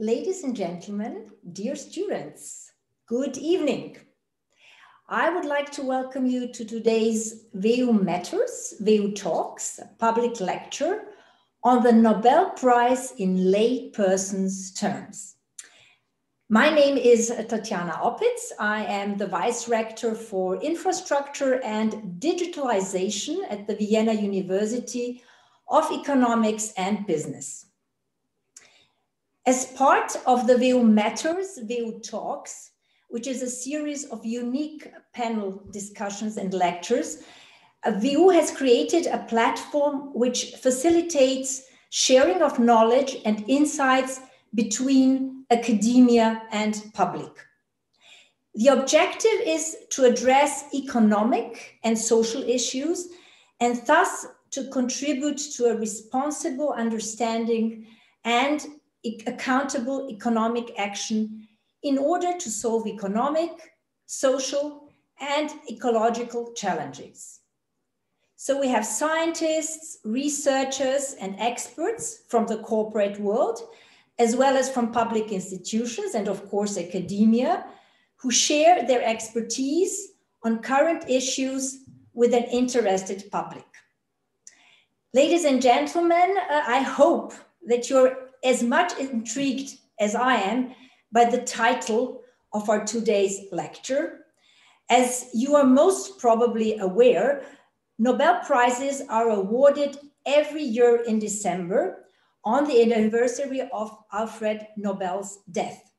Ladies and gentlemen, dear students, good evening. I would like to welcome you to today's WU Matters, WU Talks, a public lecture on the Nobel Prize in layperson's terms. My name is Tatjana Oppitz. I am the Vice Rector for Infrastructure and Digitalization at the Vienna University of Economics and Business. As part of the WU Matters, WU Talks, which is a series of unique panel discussions and lectures, WU has created a platform which facilitates sharing of knowledge and insights between academia and public. The objective is to address economic and social issues and thus to contribute to a responsible understanding and accountable economic action in order to solve economic, social, and ecological challenges. So we have scientists, researchers, and experts from the corporate world, as well as from public institutions and of course academia, who share their expertise on current issues with an interested public. Ladies and gentlemen, I hope that you're as much intrigued as I am by the title of our today's lecture. As you are most probably aware, Nobel Prizes are awarded every year in December on the anniversary of Alfred Nobel's death.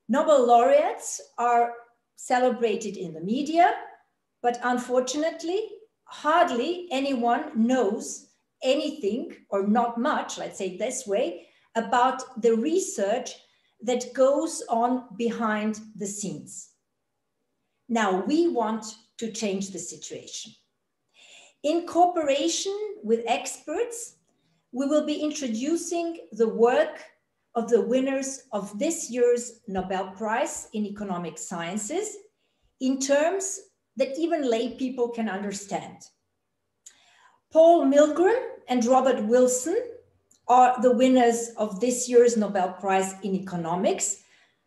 Nobel laureates are celebrated in the media, but unfortunately, hardly anyone knows anything, or not much, let's say this way, about the research that goes on behind the scenes. Now, we want to change the situation. In cooperation with experts, we will be introducing the work of the winners of this year's Nobel Prize in Economic Sciences in terms that even lay people can understand. Paul Milgrom and Robert Wilson are the winners of this year's Nobel Prize in Economics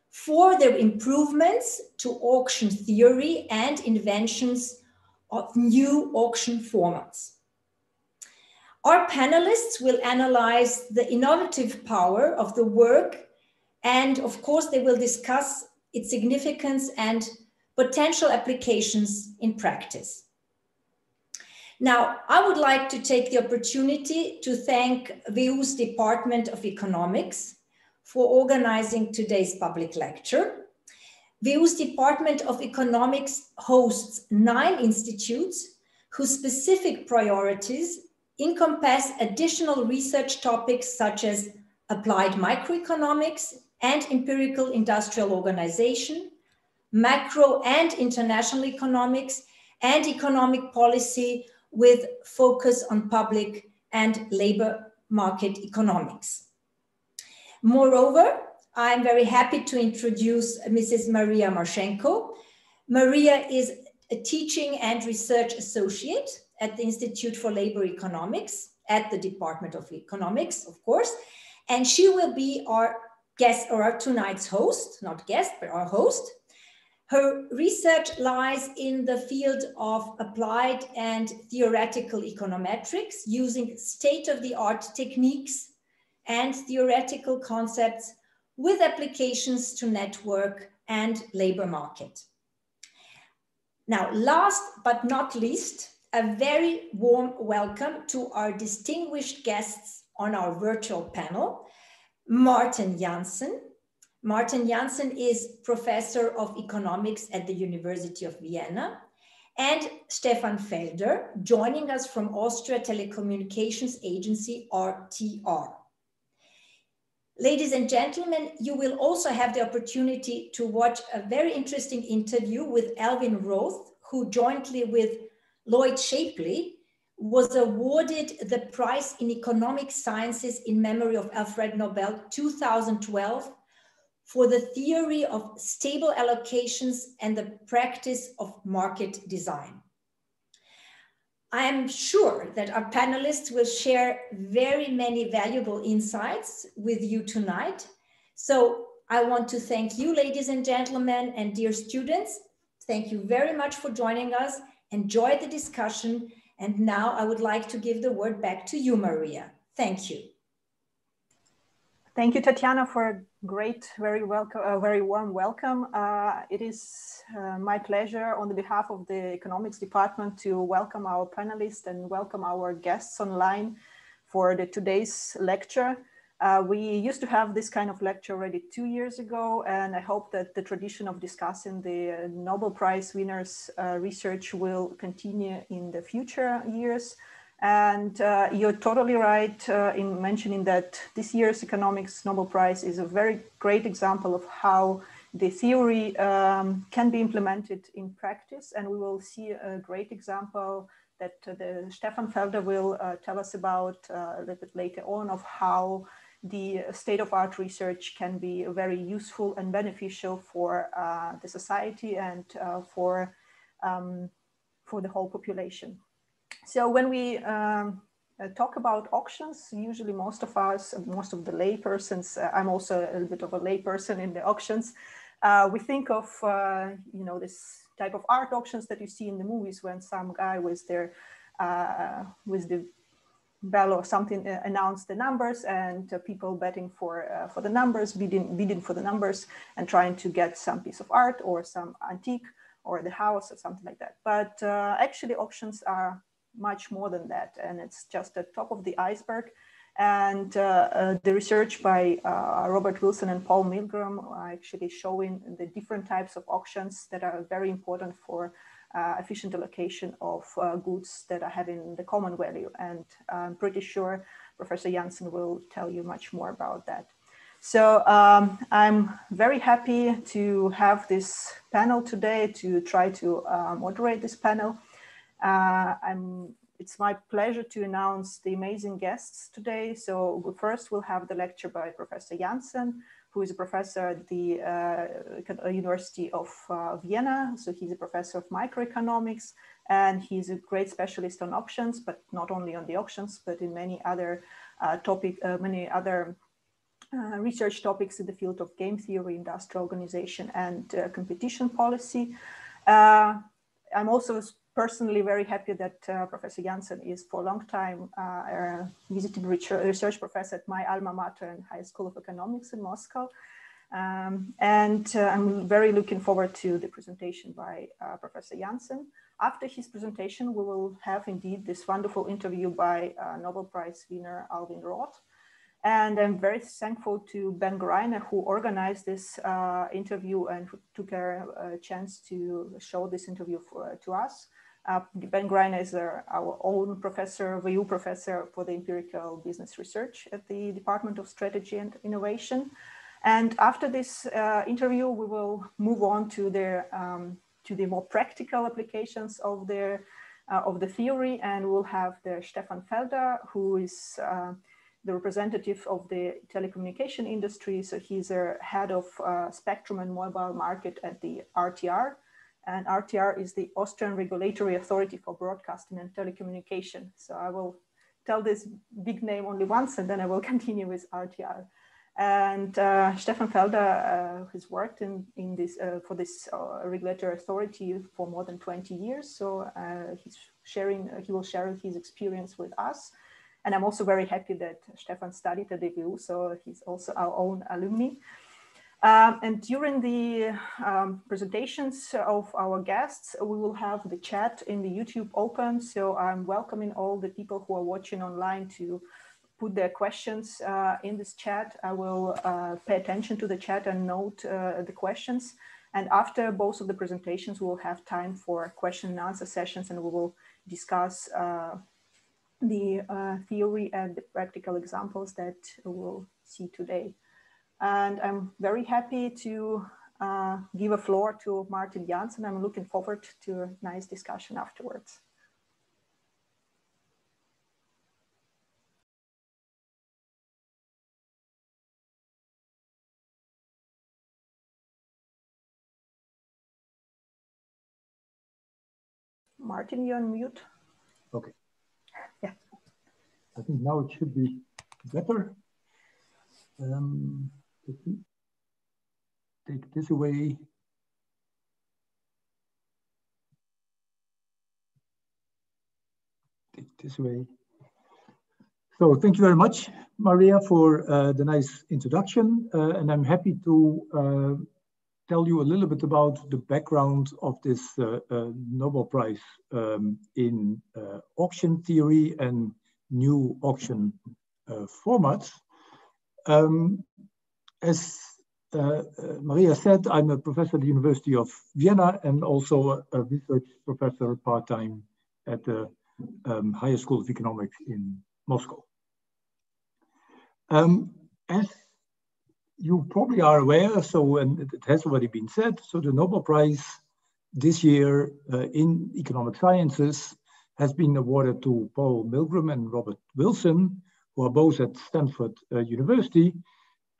for their improvements to auction theory and inventions of new auction formats. Our panelists will analyze the innovative power of the work, and of course they will discuss its significance and potential applications in practice. Now, I would like to take the opportunity to thank WU's Department of Economics for organizing today's public lecture. WU's Department of Economics hosts 9 institutes whose specific priorities encompass additional research topics such as applied microeconomics and empirical industrial organization, macro and international economics, and economic policy with focus on public and labor market economics. Moreover, I'm very happy to introduce Mrs. Maria Marchenko. Maria is a teaching and research associate at the Institute for Labor Economics at the Department of Economics, of course, and she will be our guest, or our tonight's host, not guest, but our host. Her research lies in the field of applied and theoretical econometrics using state-of-the-art techniques and theoretical concepts with applications to network and labor market. Now, last but not least, a very warm welcome to our distinguished guests on our virtual panel, Martin Janssen. Martin Janssen is Professor of Economics at the University of Vienna, and Stefan Felder, joining us from Austria Telecommunications Agency, RTR. Ladies and gentlemen, you will also have the opportunity to watch a very interesting interview with Alvin Roth, who jointly with Lloyd Shapley was awarded the Prize in Economic Sciences in memory of Alfred Nobel 2012 for the theory of stable allocations and the practice of market design. I am sure that our panelists will share very many valuable insights with you tonight, So I want to thank you, ladies and gentlemen, and dear students. Thank you very much for joining us. Enjoy the discussion. And now I would like to give the word back to you, Maria. Thank you. Thank you, Tatiana, for a great, very warm welcome. It is my pleasure on the behalf of the economics department to welcome our panelists and welcome our guests online for today's lecture. We used to have this kind of lecture already 2 years ago, and I hope that the tradition of discussing the Nobel Prize winners' research will continue in the future years. And you're totally right in mentioning that this year's economics Nobel Prize is a very great example of how the theory can be implemented in practice. And we will see a great example that Stefan Felder will tell us about a little bit later on, of how the state-of-art research can be very useful and beneficial for the society and for the whole population. So when we talk about auctions, usually most of the laypersons, I'm also a little bit of a layperson in the auctions, we think of, this type of art auctions that you see in the movies when some guy with the bell or something announce the numbers, and people betting for the numbers, bidding for the numbers and trying to get some piece of art or some antique or the house or something like that. But actually auctions are much more than that, and it's just the top of the iceberg. And the research by Robert Wilson and Paul Milgram are actually showing the different types of auctions that are very important for efficient allocation of goods that are having the common value. And I'm pretty sure Professor Janssen will tell you much more about that. So I'm very happy to have this panel today, to try to moderate this panel. It's my pleasure to announce the amazing guests today. So first we'll have the lecture by Professor Janssen, who is a professor at the University of Vienna. So he's a professor of microeconomics, and he's a great specialist on auctions, but not only on the auctions, but in many other research topics in the field of game theory, industrial organization, and competition policy. I'm also personally very happy that Professor Janssen is for a long time visiting research professor at my alma mater and High School of Economics in Moscow. And I'm very looking forward to the presentation by Professor Janssen. After his presentation, we will have indeed this wonderful interview by Nobel Prize winner Alvin Roth. And I'm very thankful to Ben Greiner, who organized this interview and who took a chance to show this interview to us. Ben Greiner is our own professor, VU professor for the empirical business research at the Department of Strategy and Innovation. And after this interview, we will move on to the more practical applications of the theory, and we'll have the Stefan Felder, who is the representative of the telecommunication industry. So he's a head of spectrum and mobile market at the RTR. And RTR is the Austrian Regulatory Authority for Broadcasting and Telecommunication. So I will tell this big name only once, and then I will continue with RTR. And Stefan Felder has worked in this for this regulatory authority for more than 20 years. So he will share his experience with us. And I'm also very happy that Stefan studied at the VU, so he's also our own alumni. And during the presentations of our guests, we will have the chat in the YouTube open. So I'm welcoming all the people who are watching online to put their questions in this chat. I will pay attention to the chat and note the questions. And after both of the presentations, we will have time for question and answer sessions, and we will discuss the theory and the practical examples that we'll see today. And I'm very happy to give a floor to Martin Janssen. I'm looking forward to a nice discussion afterwards. Martin, you're on mute. Okay. Yeah. I think now it should be better. take this away. Take this away. So thank you very much, Maria, for the nice introduction. And I'm happy to tell you a little bit about the background of this Nobel Prize in auction theory and new auction formats. As Maria said, I'm a professor at the University of Vienna and also a research professor part-time at the Higher School of Economics in Moscow. As you probably are aware, and it has already been said, so the Nobel Prize this year in economic sciences has been awarded to Paul Milgram and Robert Wilson, who are both at Stanford University,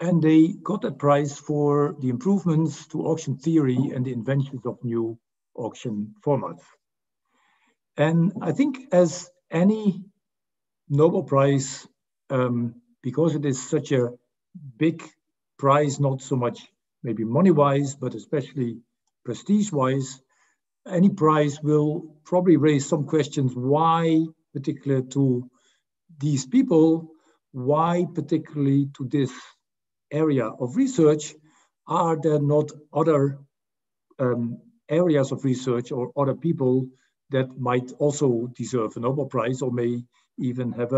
and they got that prize for the improvements to auction theory and the inventions of new auction formats. And I think as any Nobel Prize, because it is such a big prize, not so much maybe money-wise, but especially prestige-wise, any prize will probably raise some questions. Why particular to these people? Why particularly to this area of research? Are there not other areas of research or other people that might also deserve a Nobel Prize or may even have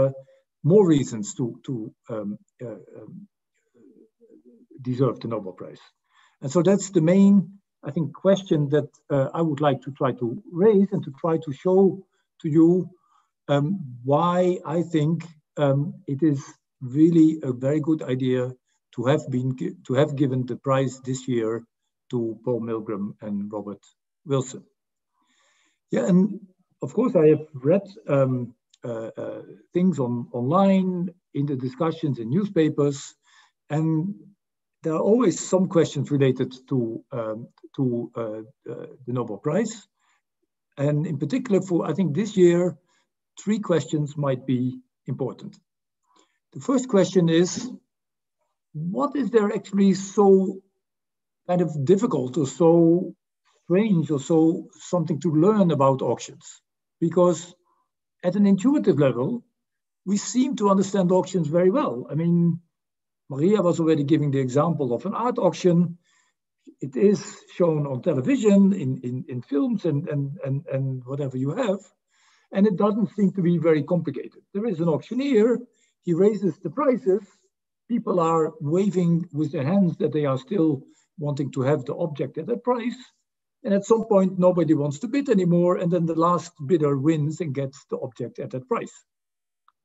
more reasons to deserve the Nobel Prize? And so that's the main, I think, question that I would like to try to raise and to try to show to you why I think it is really a very good idea to have given the prize this year to Paul Milgram and Robert Wilson. Yeah, and of course I have read things online in the discussions in newspapers, and there are always some questions related to the Nobel Prize. And in particular for, I think this year, 3 questions might be important. The first question is, what is there actually so kind of difficult or so strange or so something to learn about auctions? Because at an intuitive level, we seem to understand auctions very well. I mean, Maria was already giving the example of an art auction. It is shown on television, in films and whatever you have. And it doesn't seem to be very complicated. There is an auctioneer, he raises the prices. People are waving with their hands that they are still wanting to have the object at that price. And at some point, nobody wants to bid anymore. And then the last bidder wins and gets the object at that price.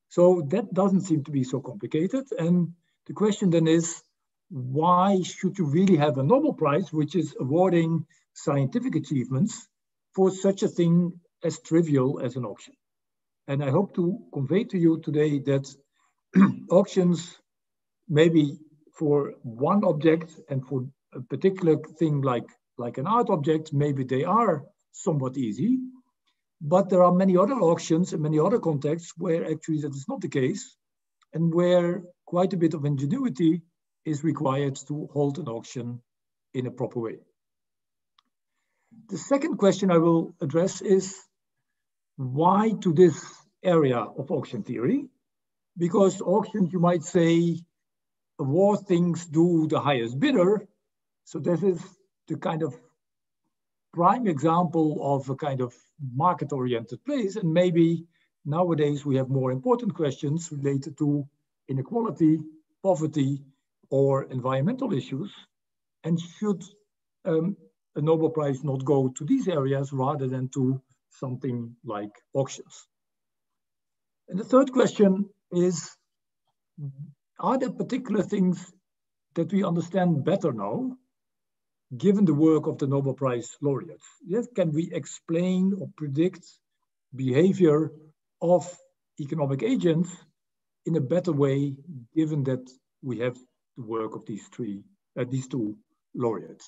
So that doesn't seem to be so complicated. And the question then is, why should you really have a Nobel Prize, which is awarding scientific achievements for such a thing as trivial as an auction? And I hope to convey to you today that auctions, maybe for one object and for a particular thing like an art object, maybe they are somewhat easy, but there are many other auctions and many other contexts where actually that is not the case, and where quite a bit of ingenuity is required to hold an auction in a proper way. The second question I will address is, why to this area of auction theory? Because auctions, you might say, award things to the highest bidder. So this is the kind of prime example of a kind of market-oriented place. And maybe nowadays we have more important questions related to inequality, poverty, or environmental issues. And should a Nobel Prize not go to these areas rather than to something like auctions? And the third question is, are there particular things that we understand better now, given the work of the Nobel Prize laureates? Yes, can we explain or predict behavior of economic agents in a better way, given that we have the work of these two laureates?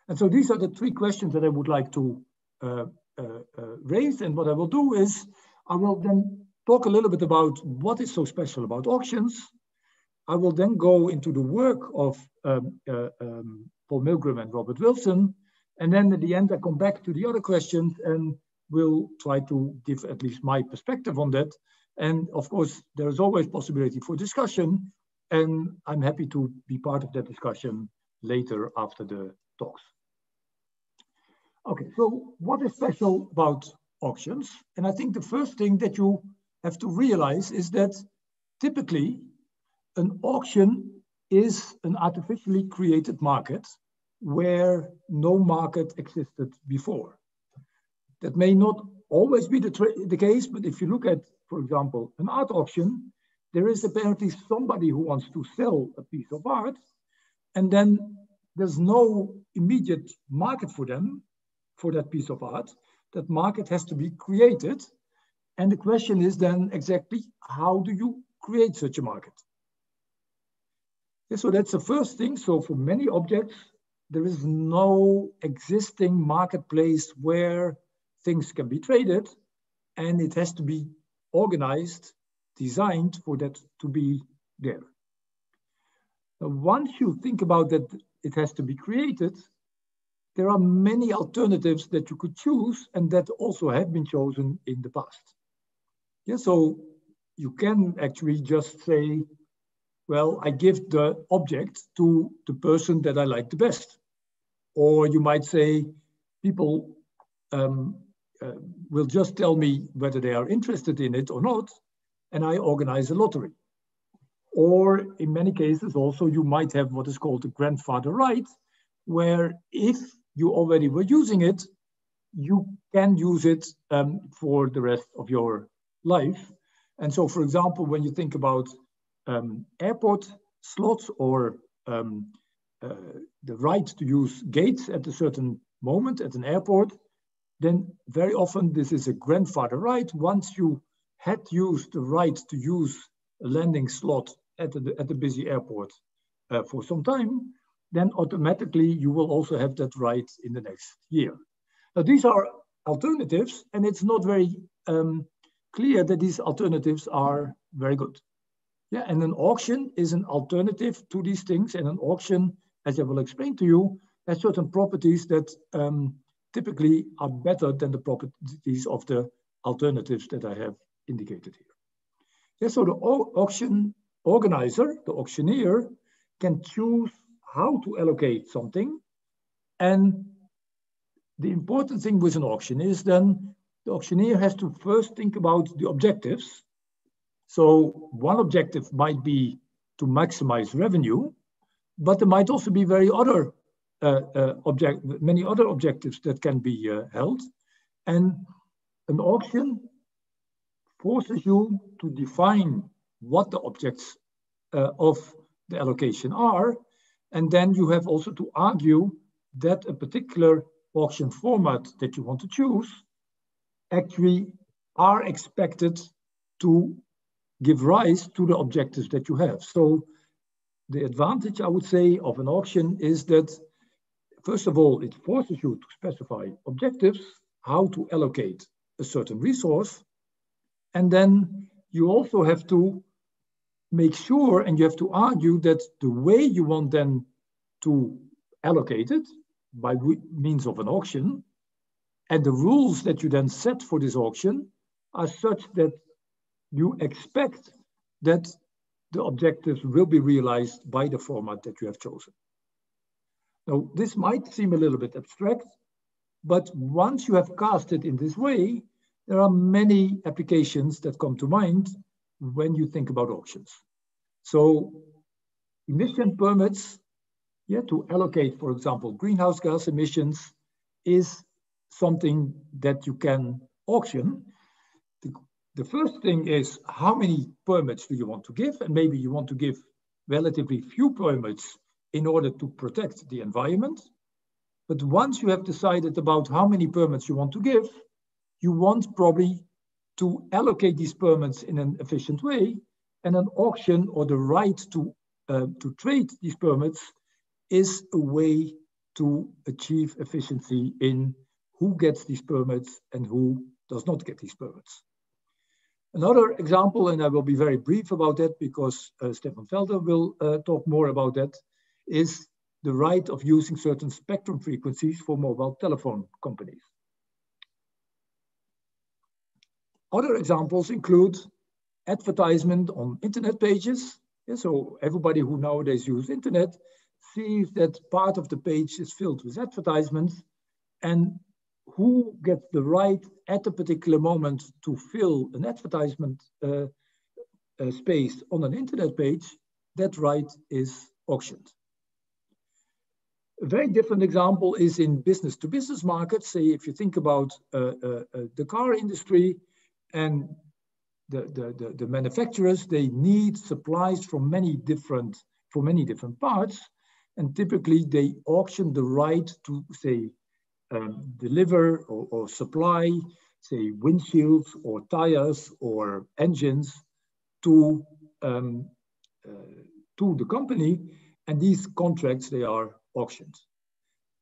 And so these are the 3 questions that I would like to raise. And what I will do is, I will then talk a little bit about what is so special about auctions. I will then go into the work of Paul Milgram and Robert Wilson. And then at the end, I come back to the other questions and will try to give at least my perspective on that. And of course, there is always possibility for discussion. And I'm happy to be part of that discussion later after the talks. Okay, so what is special about auctions? And I think the first thing that you have to realize is that typically an auction is an artificially created market where no market existed before. That may not always be the case, but if you look at, for example, an art auction, there is apparently somebody who wants to sell a piece of art, and then there's no immediate market for them, for that piece of art. That market has to be created. And the question is then exactly, how do you create such a market? Yeah, so that's the first thing. So for many objects, there is no existing marketplace where things can be traded, and it has to be organized, designed for that to be there. Now, once you think about that, it has to be created, there are many alternatives that you could choose and that also have been chosen in the past. Yeah, so you can actually just say, well, I give the object to the person that I like the best. Or you might say, people will just tell me whether they are interested in it or not, and I organize a lottery. Or in many cases also, you might have what is called a grandfather right, where if you already were using it, you can use it for the rest of your life. And so, for example, when you think about airport slots or the right to use gates at a certain moment at an airport, then very often this is a grandfather right. Once you had used the right to use a landing slot at the busy airport for some time, then automatically you will also have that right in the next year. Now, these are alternatives, and it's not very clear that these alternatives are very good. Yeah, and an auction is an alternative to these things, and an auction, as I will explain to you, has certain properties that typically are better than the properties of the alternatives that I have indicated here. Yeah, so the auction organizer, the auctioneer, can choose how to allocate something. And the important thing with an auction is then the auctioneer has to first think about the objectives. So one objective might be to maximize revenue, but there might also be many other objectives that can be held. And an auction forces you to define what the objects of the allocation are. And then you have also to argue that a particular auction format that you want to choose actually are expected to give rise to the objectives that you have. So the advantage, I would say, of an auction is that, first of all, it forces you to specify objectives, how to allocate a certain resource. And then you also have to make sure, and you have to argue that the way you want then to allocate it by means of an auction, and the rules that you then set for this auction are such that you expect that the objectives will be realized by the format that you have chosen. Now, this might seem a little bit abstract, but once you have cast it in this way, there are many applications that come to mind when you think about auctions. So emission permits, yeah, to allocate, for example, greenhouse gas emissions is something that you can auction. The first thing is, how many permits do you want to give? And maybe you want to give relatively few permits in order to protect the environment. But once you have decided about how many permits you want to give, you want probably to allocate these permits in an efficient way. And an auction, or the right to trade these permits, is a way to achieve efficiency in who gets these permits and who does not get these permits. Another example, and I will be very brief about that because Stefan Felder will talk more about that, is the right of using certain spectrum frequencies for mobile telephone companies. Other examples include advertisement on internet pages. Yeah, so everybody who nowadays uses internet sees that part of the page is filled with advertisements, and who gets the right at a particular moment to fill an advertisement space on an internet page, that right is auctioned. A very different example is in business-to-business markets. Say if you think about the car industry and the manufacturers, they need supplies from many different parts, and typically they auction the right to say deliver or supply, say windshields or tires or engines to the company, and these contracts, they are auctioned.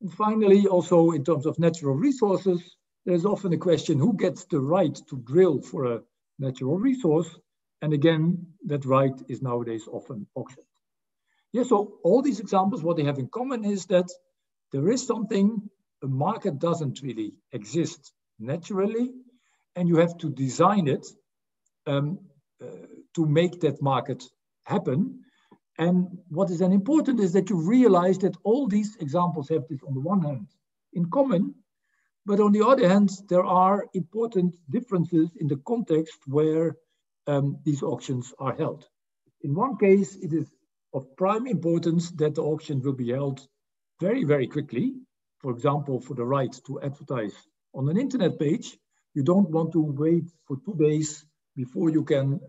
And finally, also in terms of natural resources, there's often a question who gets the right to drill for a natural resource, and again, that right is nowadays often auctioned. Yeah, so all these examples, what they have in common is that there is something, a market doesn't really exist naturally, and you have to design it to make that market happen. And what is then important is that you realize that all these examples have this on the one hand in common, but on the other hand, there are important differences in the context where these auctions are held. In one case, it is of prime importance that the auction will be held very, very quickly. For example, for the right to advertise on an internet page, you don't want to wait for 2 days before you can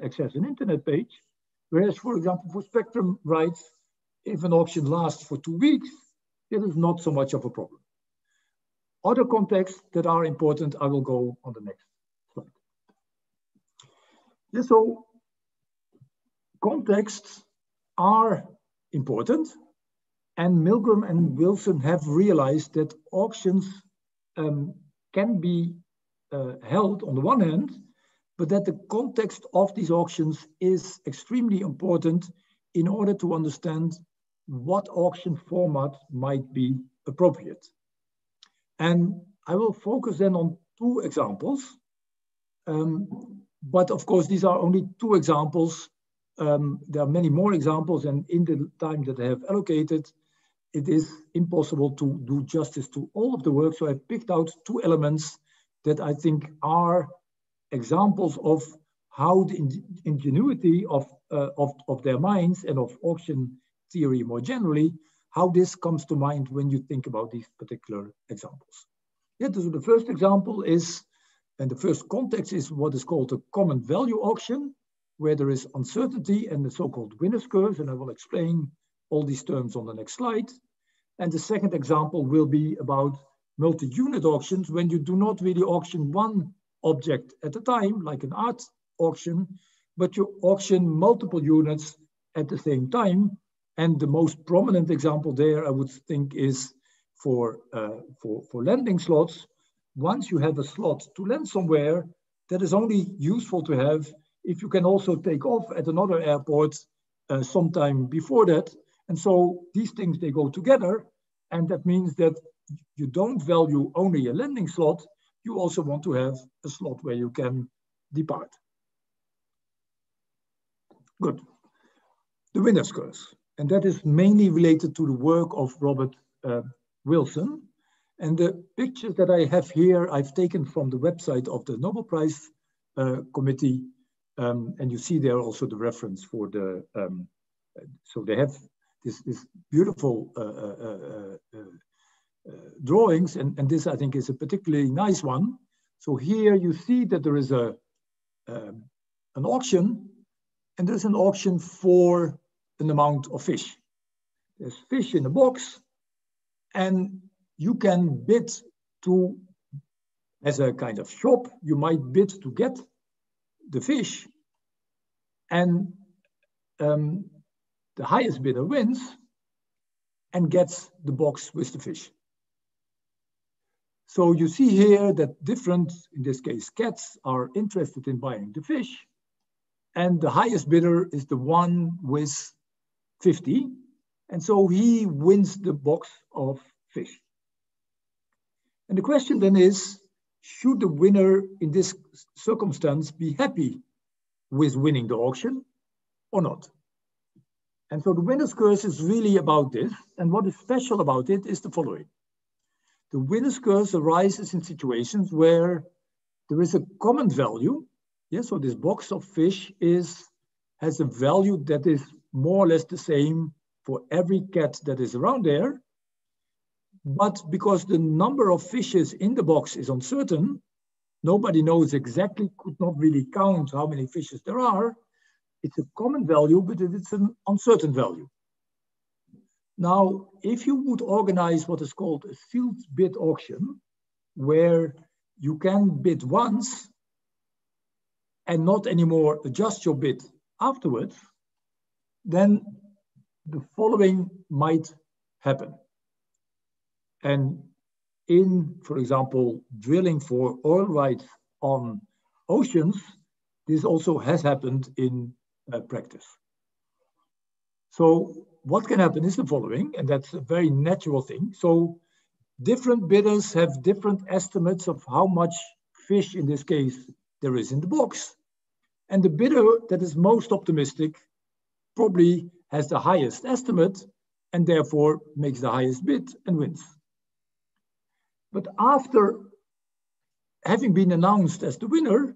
access an internet page. Whereas, for example, for spectrum rights, if an auction lasts for 2 weeks, it is not so much of a problem. Other contexts that are important, I will go on the next slide. Yeah, so contexts are important, and Milgram and Wilson have realized that auctions can be held on the one hand, but that the context of these auctions is extremely important in order to understand what auction format might be appropriate. And I will focus then on 2 examples. But of course, these are only 2 examples. There are many more examples, and in the time that I have allocated, it is impossible to do justice to all of the work. So I picked out 2 elements that I think are examples of how the ingenuity of their minds and of auction theory more generally, how this comes to mind when you think about these particular examples. Yeah, so the first example is, and the first context is what is called a common value auction, where there is uncertainty and the so-called winner's curve, and I will explain all these terms on the next slide. And the second example will be about multi-unit auctions, when you do not really auction one object at a time, like an art auction, but you auction multiple units at the same time. And the most prominent example there, I would think, is for landing slots. Once you have a slot to land somewhere, that is only useful to have if you can also take off at another airport sometime before that. And so these things, they go together. And that means that you don't value only a landing slot, you also want to have a slot where you can depart. Good. The winner's curve. And that is mainly related to the work of Robert Wilson. And the pictures that I have here, I've taken from the website of the Nobel Prize committee. And you see there also the reference for the, so they have this beautiful drawings, and this I think is a particularly nice one. So here you see that there is an auction, and there's an auction for an amount of fish. There's fish in a box, and you can bid to, as a kind of shop, you might bid to get the fish, and the highest bidder wins and gets the box with the fish. So you see here that different, in this case, cats are interested in buying the fish. And the highest bidder is the one with 50. And so he wins the box of fish. And the question then is, should the winner in this circumstance be happy with winning the auction or not? And so the winner's curse is really about this. And what is special about it is the following. The winner's curse arises in situations where there is a common value. Yeah, so this box of fish has a value that is more or less the same for every cat that is around there. But because the number of fishes in the box is uncertain, nobody knows exactly, could not really count how many fishes there are. It's a common value, but it's an uncertain value. Now, if you would organize what is called a sealed bid auction, where you can bid once and not anymore adjust your bid afterwards, then the following might happen. And in, for example, drilling for oil rights on oceans, this also has happened in practice. So what can happen is the following, and that's a very natural thing. So different bidders have different estimates of how much fish, in this case, there is in the box. And the bidder that is most optimistic probably has the highest estimate and therefore makes the highest bid and wins. But after having been announced as the winner,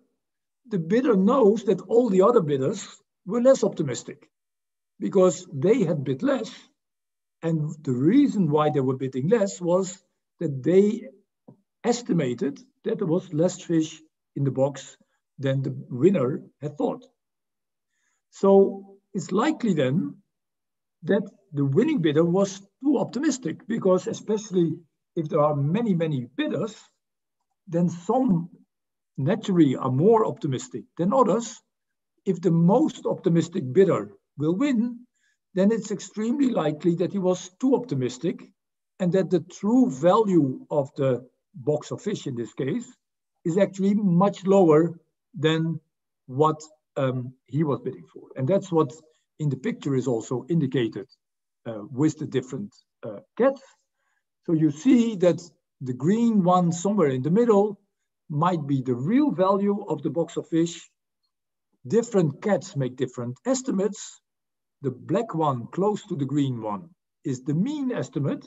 the bidder knows that all the other bidders were less optimistic because they had bid less. And the reason why they were bidding less was that they estimated that there was less fish in the box than the winner had thought. So it's likely then that the winning bidder was too optimistic, because especially if there are many, many bidders, then some naturally are more optimistic than others. If the most optimistic bidder will win, then it's extremely likely that he was too optimistic and that the true value of the box of fish in this case is actually much lower than what he was bidding for. And that's what in the picture is also indicated with the different cats. So you see that the green one somewhere in the middle might be the real value of the box of fish. Different cats make different estimates. The black one close to the green one is the mean estimate,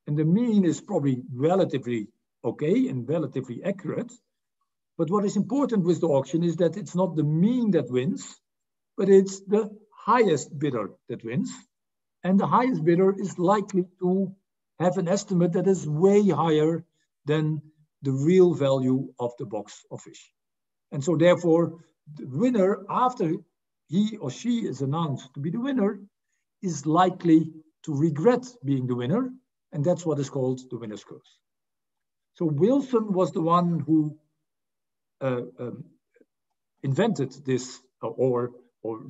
and the mean is probably relatively okay and relatively accurate. But what is important with the auction is that it's not the mean that wins, but it's the highest bidder that wins. And the highest bidder is likely to have an estimate that is way higher than the real value of the box of fish. And so therefore, the winner, after he or she is announced to be the winner, is likely to regret being the winner. And that's what is called the winner's curse. So Wilson was the one who invented this or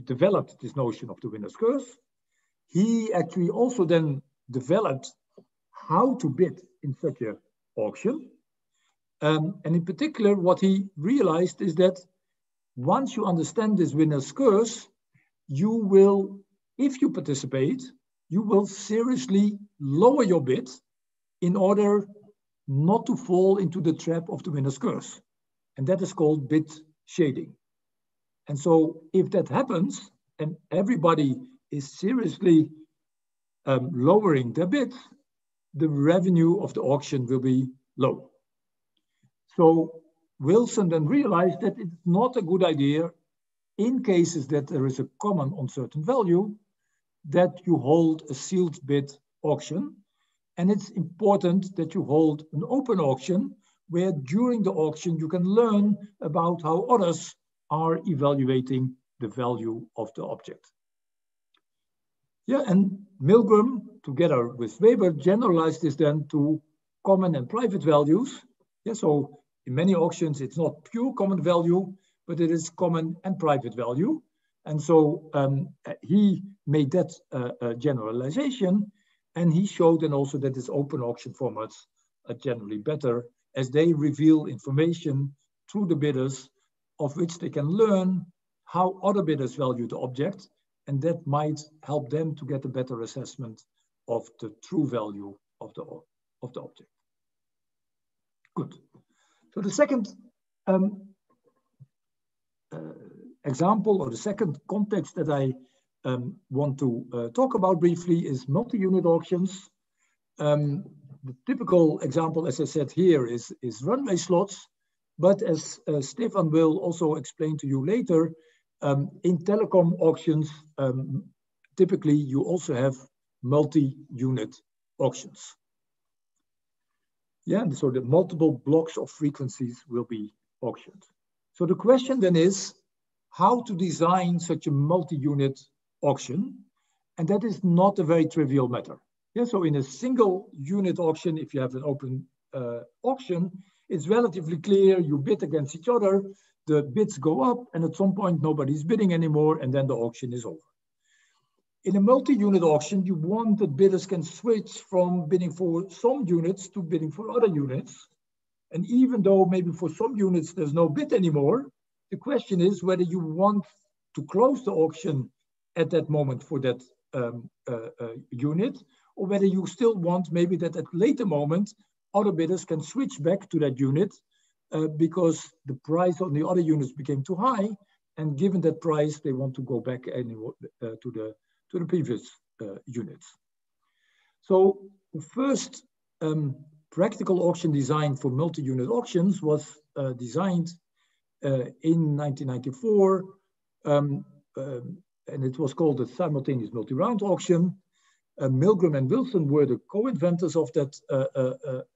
developed this notion of the winner's curse. He actually also then developed how to bid in such an auction. And in particular, what he realized is that once you understand this winner's curse, you will, if you participate, you will seriously lower your bid in order not to fall into the trap of the winner's curse. And that is called bid shading. And so if that happens and everybody is seriously lowering their bid, the revenue of the auction will be low. So Wilson then realized that it's not a good idea in cases that there is a common uncertain value that you hold a sealed bid auction. And it's important that you hold an open auction where during the auction you can learn about how others are evaluating the value of the object. Yeah, and Milgram, together with Weber, generalized this then to common and private values. Yeah, so in many auctions, it's not pure common value, but it is common and private value. And so he made that generalization, and he showed then also that this open auction formats are generally better as they reveal information through the bidders of which they can learn how other bidders value the object, and that might help them to get a better assessment of the true value of the object. Good. So the second example, or the second context that I want to talk about briefly, is multi-unit auctions. The typical example, as I said here, is runway slots. But as Stefan will also explain to you later, in telecom auctions, typically you also have multi-unit auctions. Yeah, and so the multiple blocks of frequencies will be auctioned. So the question then is how to design such a multi-unit auction, and that is not a very trivial matter. Yeah, so in a single unit auction, if you have an open auction, it's relatively clear, you bid against each other, the bids go up, and at some point nobody's bidding anymore, and then the auction is over. In a multi-unit auction, you want that bidders can switch from bidding for some units to bidding for other units. And even though maybe for some units there's no bid anymore, the question is whether you want to close the auction at that moment for that unit, or whether you still want maybe that at a later moment, other bidders can switch back to that unit because the price on the other units became too high, and given that price, they want to go back anyway, to the previous units. So the first practical auction design for multi-unit auctions was designed in 1994, and it was called the simultaneous multi-round auction. Milgram and Wilson were the co-inventors of that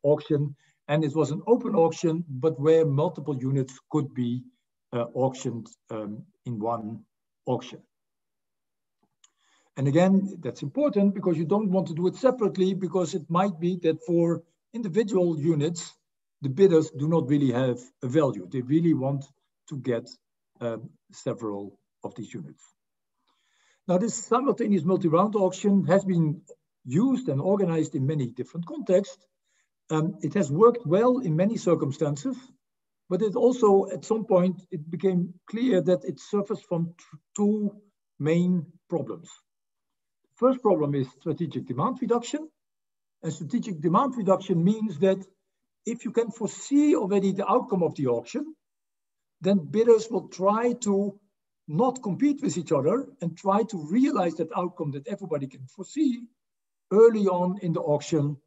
auction, and it was an open auction, but where multiple units could be auctioned in one auction. And again, that's important because you don't want to do it separately, because it might be that for individual units, the bidders do not really have a value. They really want to get several of these units. Now, this simultaneous multi-round auction has been used and organized in many different contexts. It has worked well in many circumstances, but it also, at some point, it became clear that it suffers from two main problems. First problem is strategic demand reduction. And strategic demand reduction means that if you can foresee already the outcome of the auction, then bidders will try to not compete with each other and try to realize that outcome that everybody can foresee early on in the auction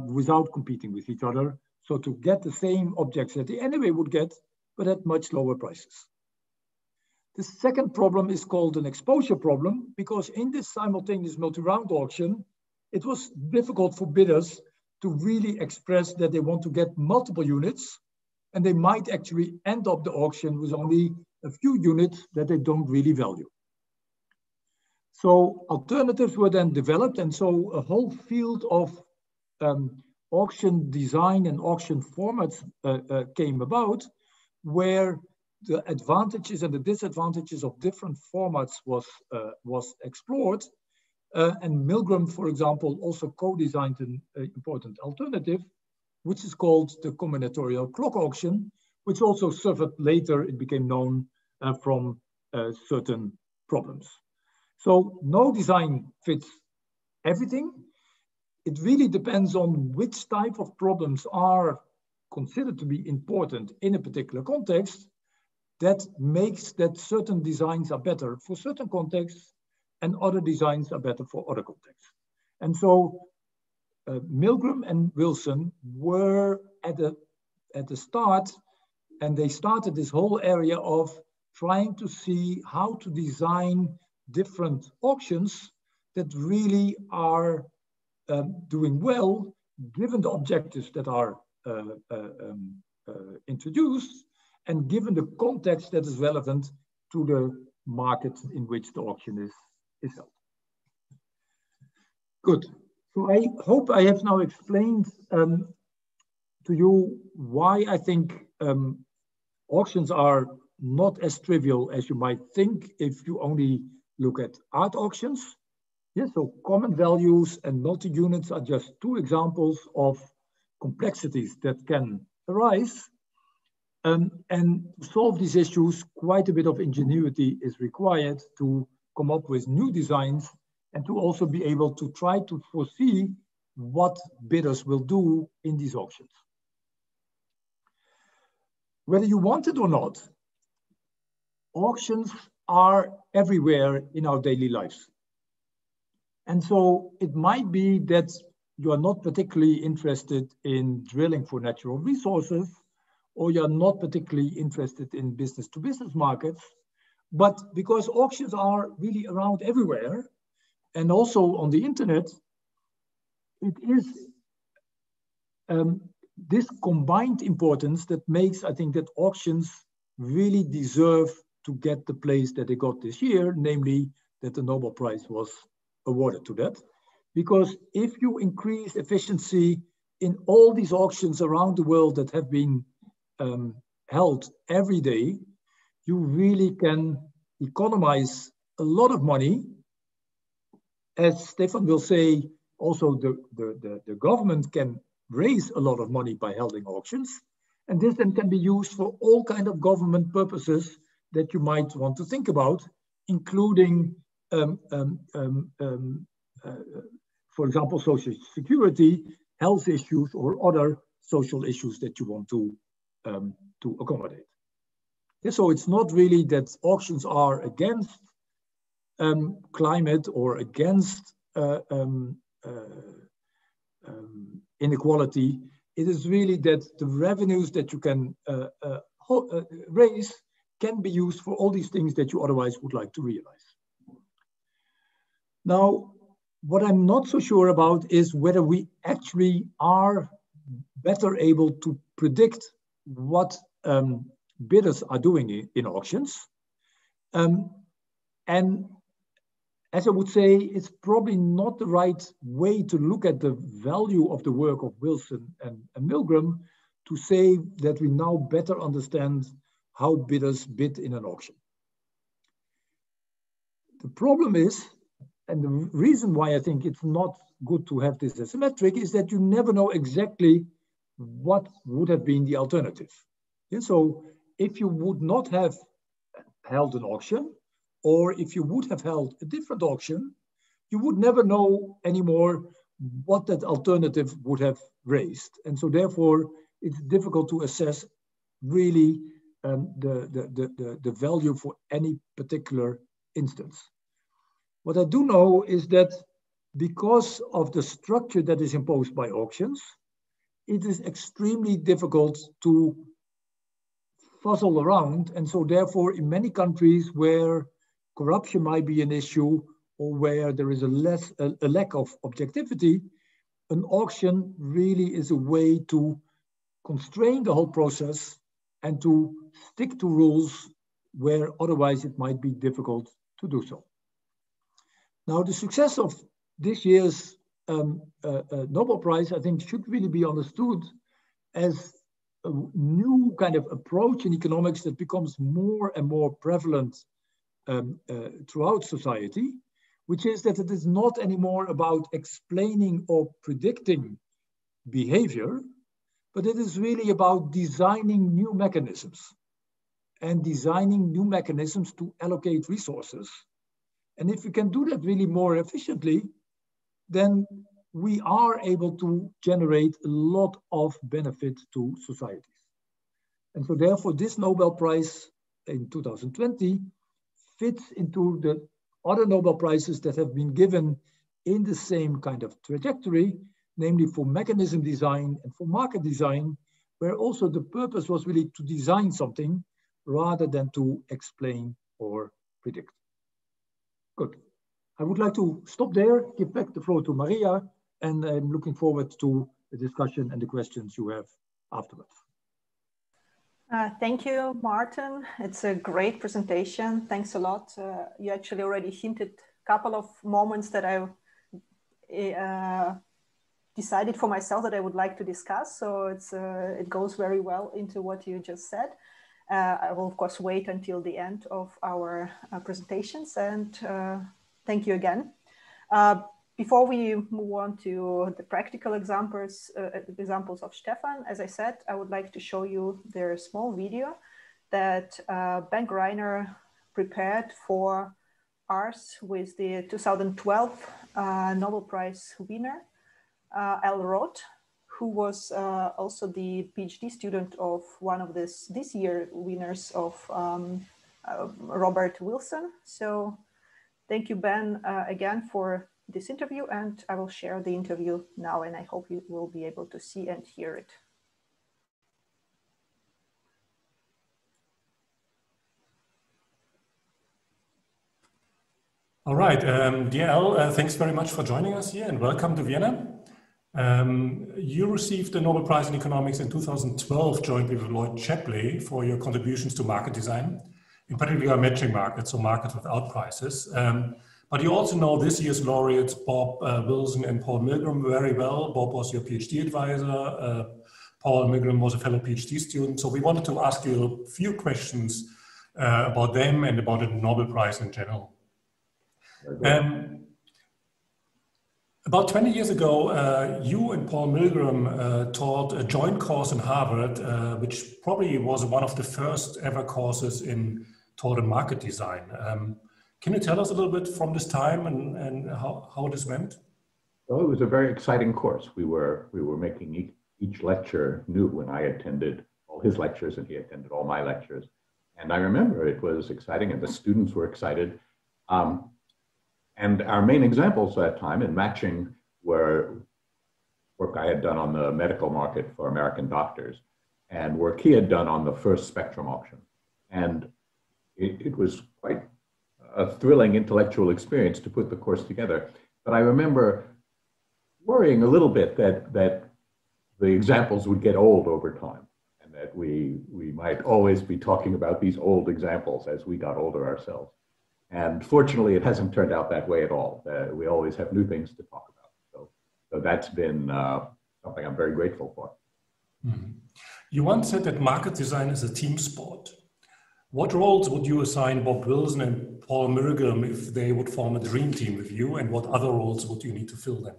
without competing with each other. So to get the same objects that they anyway would get, but at much lower prices. The second problem is called an exposure problem, because in this simultaneous multi-round auction, it was difficult for bidders to really express that they want to get multiple units, and they might actually end up the auction with only a few units that they don't really value. So alternatives were then developed, and so a whole field of auction design and auction formats came about, where the advantages and the disadvantages of different formats was explored. And Milgram, for example, also co-designed an important alternative, which is called the combinatorial clock auction, which also suffered later, it became known from certain problems. So no design fits everything. It really depends on which type of problems are considered to be important in a particular context. That makes that certain designs are better for certain contexts and other designs are better for other contexts. And so Milgram and Wilson were at the start, and they started this whole area of trying to see how to design different auctions that really are doing well, given the objectives that are introduced, and given the context that is relevant to the market in which the auction is held. Good. So I hope I have now explained to you why I think auctions are not as trivial as you might think if you only look at art auctions. Yeah, so common values and multi-units are just two examples of complexities that can arise. And to solve these issues, quite a bit of ingenuity is required to come up with new designs and to also be able to try to foresee what bidders will do in these auctions. Whether you want it or not, auctions are everywhere in our daily lives. And so it might be that you are not particularly interested in drilling for natural resources, or you're not particularly interested in business-to-business markets, but because auctions are really around everywhere, and also on the internet, it is this combined importance that makes, I think, that auctions really deserve to get the place that they got this year, namely that the Nobel Prize was awarded to that. Because if you increase efficiency in all these auctions around the world that have been held every day, you really can economize a lot of money. As Stefan will say, also the government can raise a lot of money by holding auctions. And this then can be used for all kinds of government purposes that you might want to think about, including, for example, social security, health issues, or other social issues that you want to accommodate. Yeah, so it's not really that auctions are against climate or against inequality. It is really that the revenues that you can raise can be used for all these things that you otherwise would like to realize. Now, what I'm not so sure about is whether we actually are better able to predict what bidders are doing in auctions. And as I would say, it's probably not the right way to look at the value of the work of Wilson and Milgram to say that we now better understand how bidders bid in an auction. The problem is, and the reason why I think it's not good to have this as a metric, is that you never know exactly what would have been the alternative. And so if you would not have held an auction, or if you would have held a different auction, you would never know anymore what that alternative would have raised. And so therefore, it's difficult to assess really the value for any particular instance. What I do know is that because of the structure that is imposed by auctions, it is extremely difficult to fuzzle around. And so therefore, in many countries where corruption might be an issue or where there is a lack of objectivity, an auction really is a way to constrain the whole process and to stick to rules where otherwise it might be difficult to do so. Now, the success of this year's Nobel Prize, I think, should really be understood as a new kind of approach in economics that becomes more and more prevalent throughout society, which is that it is not anymore about explaining or predicting behavior, but it is really about designing new mechanisms and designing new mechanisms to allocate resources. And if we can do that really more efficiently, then we are able to generate a lot of benefit to societies. And so therefore, this Nobel Prize in 2020 fits into the other Nobel Prizes that have been given in the same kind of trajectory, namely for mechanism design and for market design, where also the purpose was really to design something rather than to explain or predict. Good. I would like to stop there, give back the floor to Maria, and I'm looking forward to the discussion and the questions you have afterwards. Thank you, Martin. It's a great presentation. Thanks a lot. You actually already hinted a couple of moments that I decided for myself that I would like to discuss. So it goes very well into what you just said. I will, of course, wait until the end of our presentations. And thank you again. Before we move on to the practical examples of Stefan, as I said, I would like to show you their small video that Ben Greiner prepared for ours with the 2012 Nobel Prize winner, Al Roth, who was also the PhD student of one of this year winners of Robert Wilson. So thank you, Ben, again for this interview, and I will share the interview now, and I hope you will be able to see and hear it. All right, dear Al, thanks very much for joining us here and welcome to Vienna. You received the Nobel Prize in Economics in 2012 jointly with Lloyd Shapley for your contributions to market design, in particular matching markets, so markets without prices. But you also know this year's laureates, Bob Wilson and Paul Milgram, very well. Bob was your PhD advisor. Paul Milgram was a fellow PhD student. So we wanted to ask you a few questions about them and about the Nobel Prize in general. About 20 years ago, you and Paul Milgram taught a joint course in Harvard, which probably was one of the first ever courses taught in market design. Can you tell us a little bit from this time and how this went? Well, it was a very exciting course. We were making each lecture new when I attended all his lectures and he attended all my lectures. And I remember it was exciting and the students were excited. And our main examples at that time in matching were work I had done on the medical market for American doctors and work he had done on the first spectrum auction. And it was quite a thrilling intellectual experience to put the course together. But I remember worrying a little bit that the examples would get old over time and that we might always be talking about these old examples as we got older ourselves. And fortunately, it hasn't turned out that way at all. We always have new things to talk about. So that's been something I'm very grateful for. Mm-hmm. You once said that market design is a team sport. What roles would you assign Bob Wilson and Paul Milgram if they would form a dream team with you? And what other roles would you need to fill them?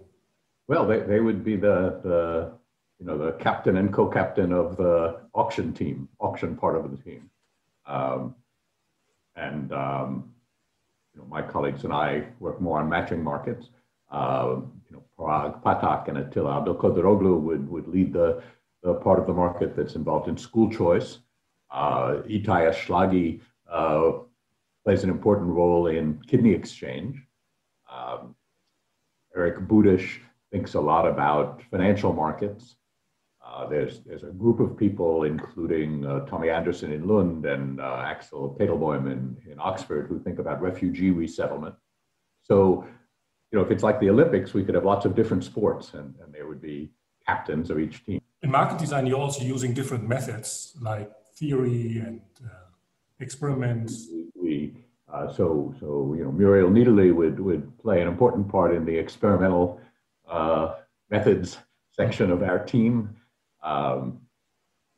Well, they would be the captain and co-captain of the auction part of the team. My colleagues and I work more on matching markets. Parag Patak and Attila Abdelkaderoglu would lead the part of the market that's involved in school choice. Itai Ashlagi plays an important role in kidney exchange. Eric Budish thinks a lot about financial markets. There's a group of people, including Tommy Anderson in Lund and Axel Pedelboim in Oxford, who think about refugee resettlement. So, if it's like the Olympics, we could have lots of different sports and there would be captains of each team. In market design, you're also using different methods like theory and experiments. Muriel Niederle would play an important part in the experimental methods section of our team.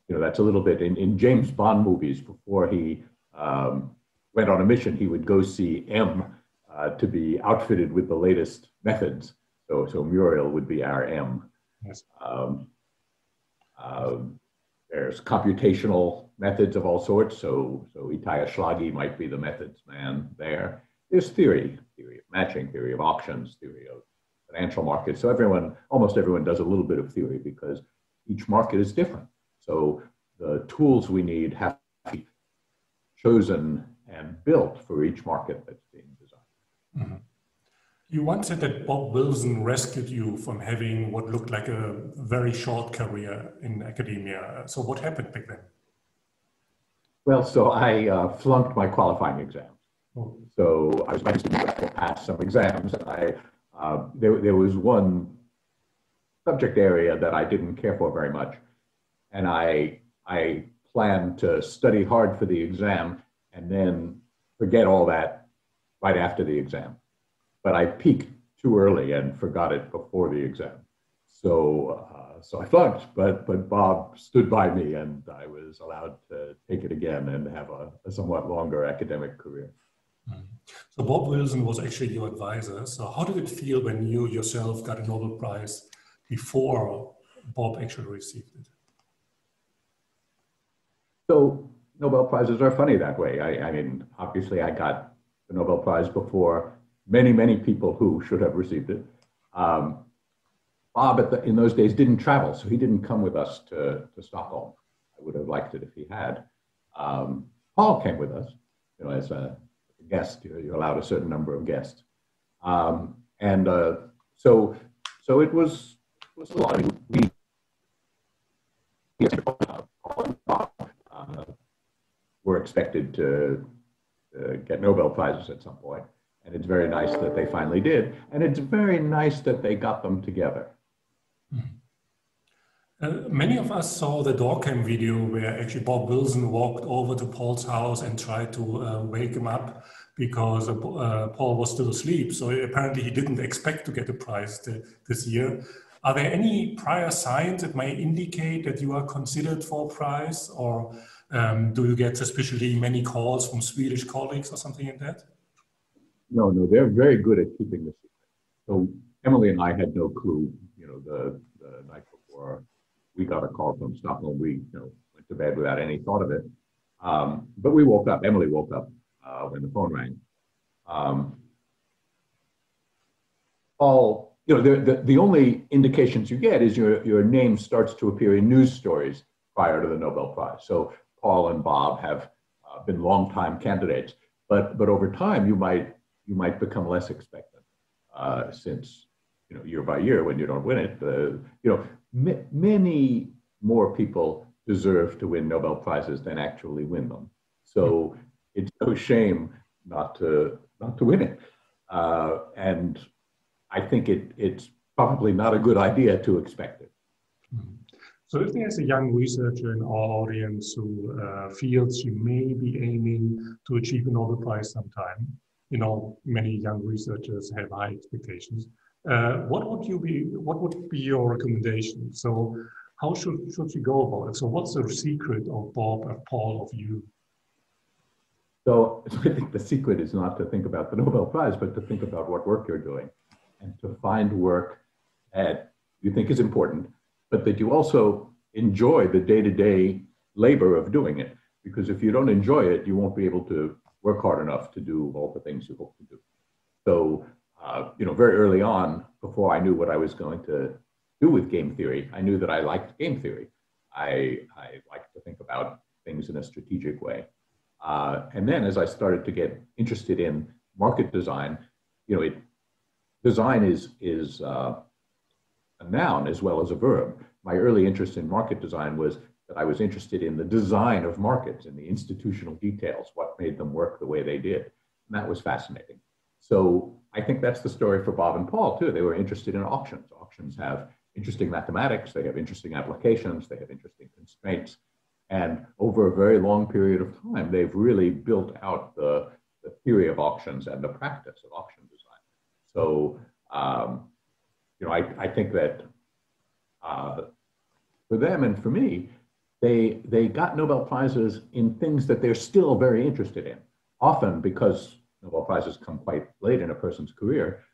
That's a little bit in James Bond movies. Before he went on a mission, he would go see M to be outfitted with the latest methods. So Muriel would be our M. Yes. There's computational methods of all sorts. So Itai Ashlagi might be the methods man there. There's theory of matching, theory of auctions, theory of financial markets. So almost everyone does a little bit of theory because each market is different. So the tools we need have to be chosen and built for each market that's being designed. Mm-hmm. You once said that Bob Wilson rescued you from having what looked like a very short career in academia. So what happened back then? Well, so I flunked my qualifying exams. Oh. So I was going to pass some exams. There was one subject area that I didn't care for very much. And I planned to study hard for the exam and then forget all that right after the exam. But I peaked too early and forgot it before the exam. So I flunked, but Bob stood by me and I was allowed to take it again and have a somewhat longer academic career. So Bob Wilson was actually your advisor. So how did it feel when you yourself got a Nobel Prize before Bob actually received it? So Nobel Prizes are funny that way. I mean, obviously I got the Nobel Prize before many, many people who should have received it. Bob in those days didn't travel, so he didn't come with us to Stockholm. I would have liked it if he had. Paul came with us, as a guest. You're allowed a certain number of guests, so it was a lot. Bob were expected to get Nobel Prizes at some point, and it's very nice that they finally did, and it's very nice that they got them together. Many of us saw the door cam video where actually Bob Wilson walked over to Paul's house and tried to wake him up because Paul was still asleep. So apparently he didn't expect to get a prize this year. Are there any prior signs that may indicate that you are considered for a prize, or do you get especially many calls from Swedish colleagues or something like that? No, they're very good at keeping the secret. So Emily and I had no clue, the night before we got a call from Stockholm. We went to bed without any thought of it. But we woke up, Emily woke up when the phone rang. Paul, the only indications you get is your name starts to appear in news stories prior to the Nobel Prize. So Paul and Bob have been longtime candidates, but over time you might become less expectant since year by year when you don't win it. Many more people deserve to win Nobel Prizes than actually win them. So it's no shame not to win it, and I think it's probably not a good idea to expect it. So if there's a young researcher in our audience who feels she may be aiming to achieve a Nobel Prize sometime, many young researchers have high expectations. What would be your recommendation? So how should you go about it? So what's the secret of Bob and Paul of you? So I think the secret is not to think about the Nobel Prize, but to think about what work you're doing and to find work that you think is important, but that you also enjoy the day-to-day labor of doing it. Because if you don't enjoy it, you won't be able to work hard enough to do all the things you hope to do. So, very early on, before I knew what I was going to do with game theory, I knew that I liked game theory. I liked to think about things in a strategic way. And then as I started to get interested in market design, design is a noun as well as a verb. My early interest in market design was that I was interested in the design of markets and the institutional details, what made them work the way they did. And that was fascinating. So I think that's the story for Bob and Paul too. They were interested in auctions. Auctions have interesting mathematics, they have interesting applications, they have interesting constraints. And over a very long period of time, they've really built out the theory of auctions and the practice of auction design. So, I think that for them and for me, they got Nobel Prizes in things that they're still very interested in. Often because Nobel Prizes come quite late in a person's career,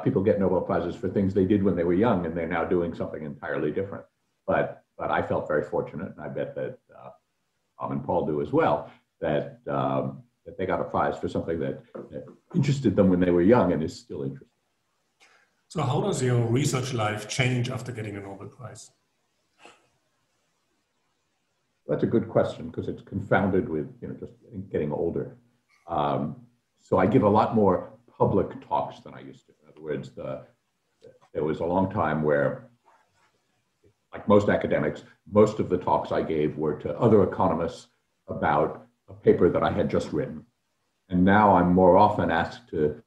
people get Nobel Prizes for things they did when they were young and they're now doing something entirely different. But I felt very fortunate, and I bet that Bob and Paul do as well, that they got a prize for something that interested them when they were young and is still interesting. So how does your research life change after getting a Nobel Prize? That's a good question because it's confounded with just getting older. So I give a lot more public talks than I used to. In other words, there was a long time where, like most academics, most of the talks I gave were to other economists about a paper that I had just written. And now I'm more often asked to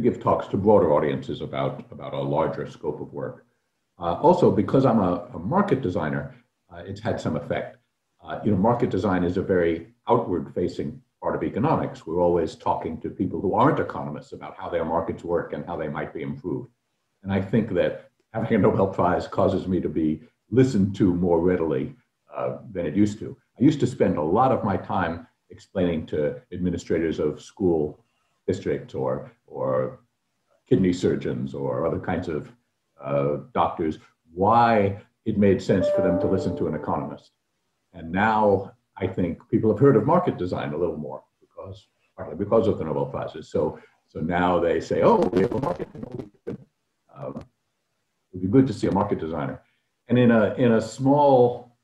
give talks to broader audiences about a larger scope of work. Also, because I'm a market designer, it's had some effect. Market design is a very outward-facing part of economics. We're always talking to people who aren't economists about how their markets work and how they might be improved. And I think that having a Nobel Prize causes me to be listened to more readily than it used to. I used to spend a lot of my time explaining to administrators of school districts or kidney surgeons or other kinds of doctors why it made sense for them to listen to an economist. And now I think people have heard of market design a little more partly because of the Nobel Prizes. So now they say, oh, we have a market. It would be good to see a market designer. And in a small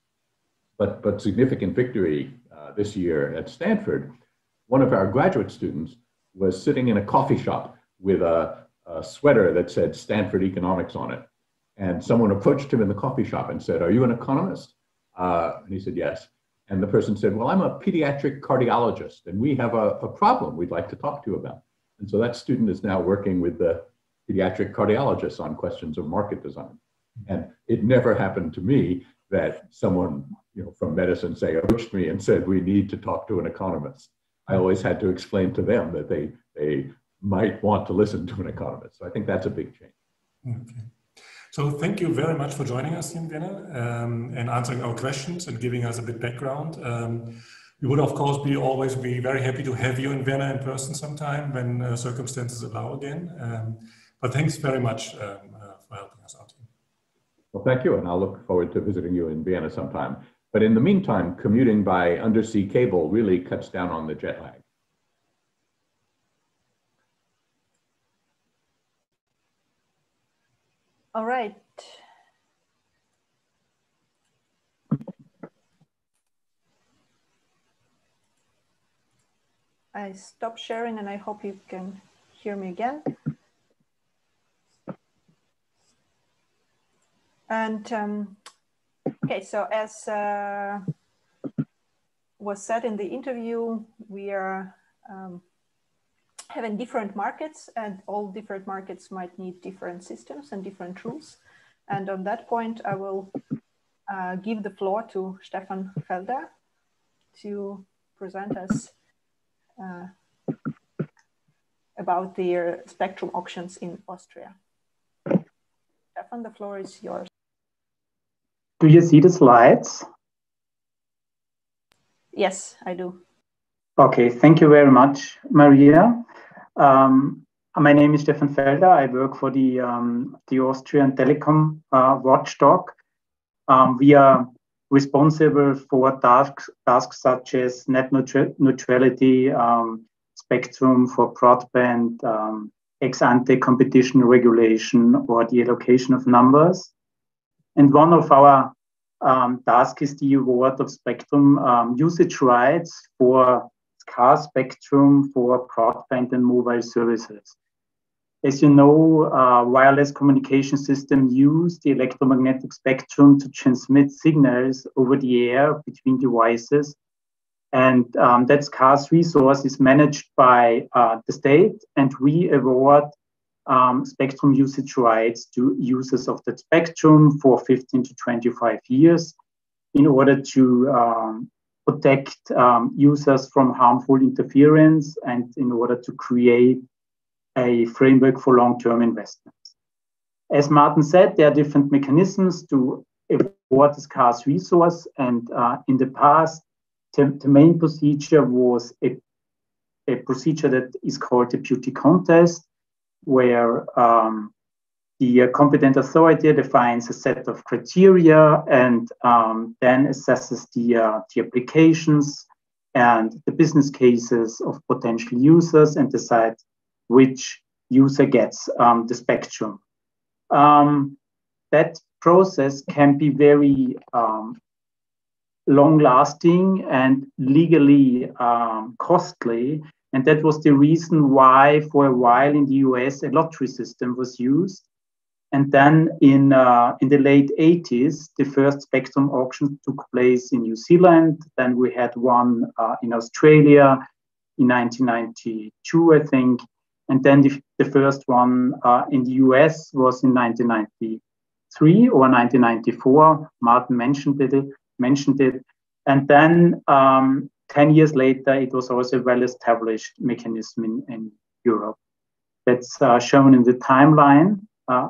but significant victory this year at Stanford, one of our graduate students was sitting in a coffee shop with a sweater that said Stanford Economics on it. And someone approached him in the coffee shop and said, are you an economist? And he said, yes. And the person said, well, I'm a pediatric cardiologist, and we have a problem we'd like to talk to you about. And so that student is now working with the pediatric cardiologists on questions of market design. And it never happened to me that someone from medicine, say, approached me and said, we need to talk to an economist. I always had to explain to them that they might want to listen to an economist. So I think that's a big change. Okay. So thank you very much for joining us in Vienna and answering our questions and giving us a bit background. We would, of course, always be very happy to have you in Vienna in person sometime when circumstances allow again. But thanks very much for helping us out. Well, thank you, and I'll look forward to visiting you in Vienna sometime. But in the meantime, commuting by undersea cable really cuts down on the jet lag. All right. I stopped sharing and I hope you can hear me again. And okay, so as was said in the interview, we are having different markets, and all different markets might need different systems and different rules. And on that point, I will give the floor to Stefan Felder to present us about the spectrum auctions in Austria. Stefan, the floor is yours. Do you see the slides? Yes, I do. Okay, thank you very much, Maria. My name is Stefan Felder. I work for the Austrian Telecom watchdog. We are responsible for tasks such as net neutrality, spectrum for broadband, ex-ante competition regulation, or the allocation of numbers. And one of our tasks is the award of spectrum usage rights for scarce spectrum for broadband and mobile services. As you know, wireless communication systems use the electromagnetic spectrum to transmit signals over the air between devices. And that scarce resource is managed by the state, and we award spectrum usage rights to users of that spectrum for 15 to 25 years in order to protect users from harmful interference and in order to create a framework for long-term investments. As Martin said, there are different mechanisms to award the scarce resource, and in the past, the main procedure was a procedure that is called a beauty contest, where the competent authority defines a set of criteria and then assesses the applications and the business cases of potential users and decides which user gets the spectrum. That process can be very long-lasting and legally costly. And that was the reason why, for a while in the US, a lottery system was used. And then in the late 80s, the first spectrum auction took place in New Zealand. Then we had one in Australia in 1992, I think. And then the first one in the US was in 1993 or 1994. Martin mentioned it. And then 10 years later, it was also a well-established mechanism in Europe. That's shown in the timeline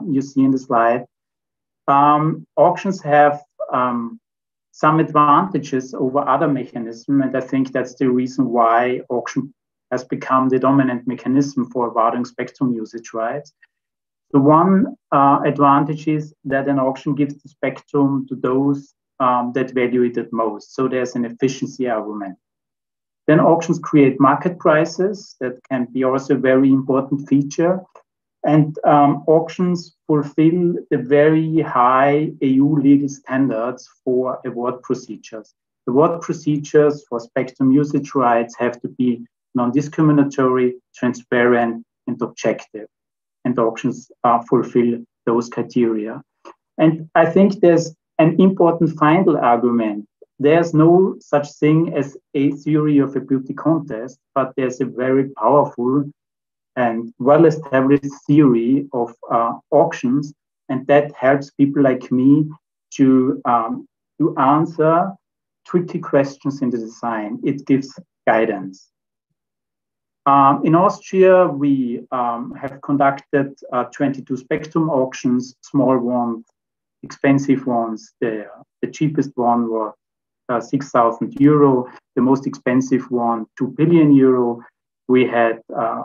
you see in the slide. Auctions have some advantages over other mechanisms, and I think that's the reason why auction has become the dominant mechanism for awarding spectrum usage rights. The one advantage is that an auction gives the spectrum to those that value it at most. So there's an efficiency argument. Then auctions create market prices. That can be also a very important feature. And auctions fulfill the very high EU legal standards for award procedures. Award procedures for spectrum usage rights have to be non-discriminatory, transparent, and objective. And auctions fulfill those criteria. And I think there's an important final argument. There's no such thing as a theory of a beauty contest, but there's a very powerful and well-established theory of auctions, and that helps people like me to answer tricky questions in the design. It gives guidance. In Austria, we have conducted 22 spectrum auctions, small ones, expensive ones. The cheapest one was 6,000 euro, the most expensive one, 2 billion euro. We had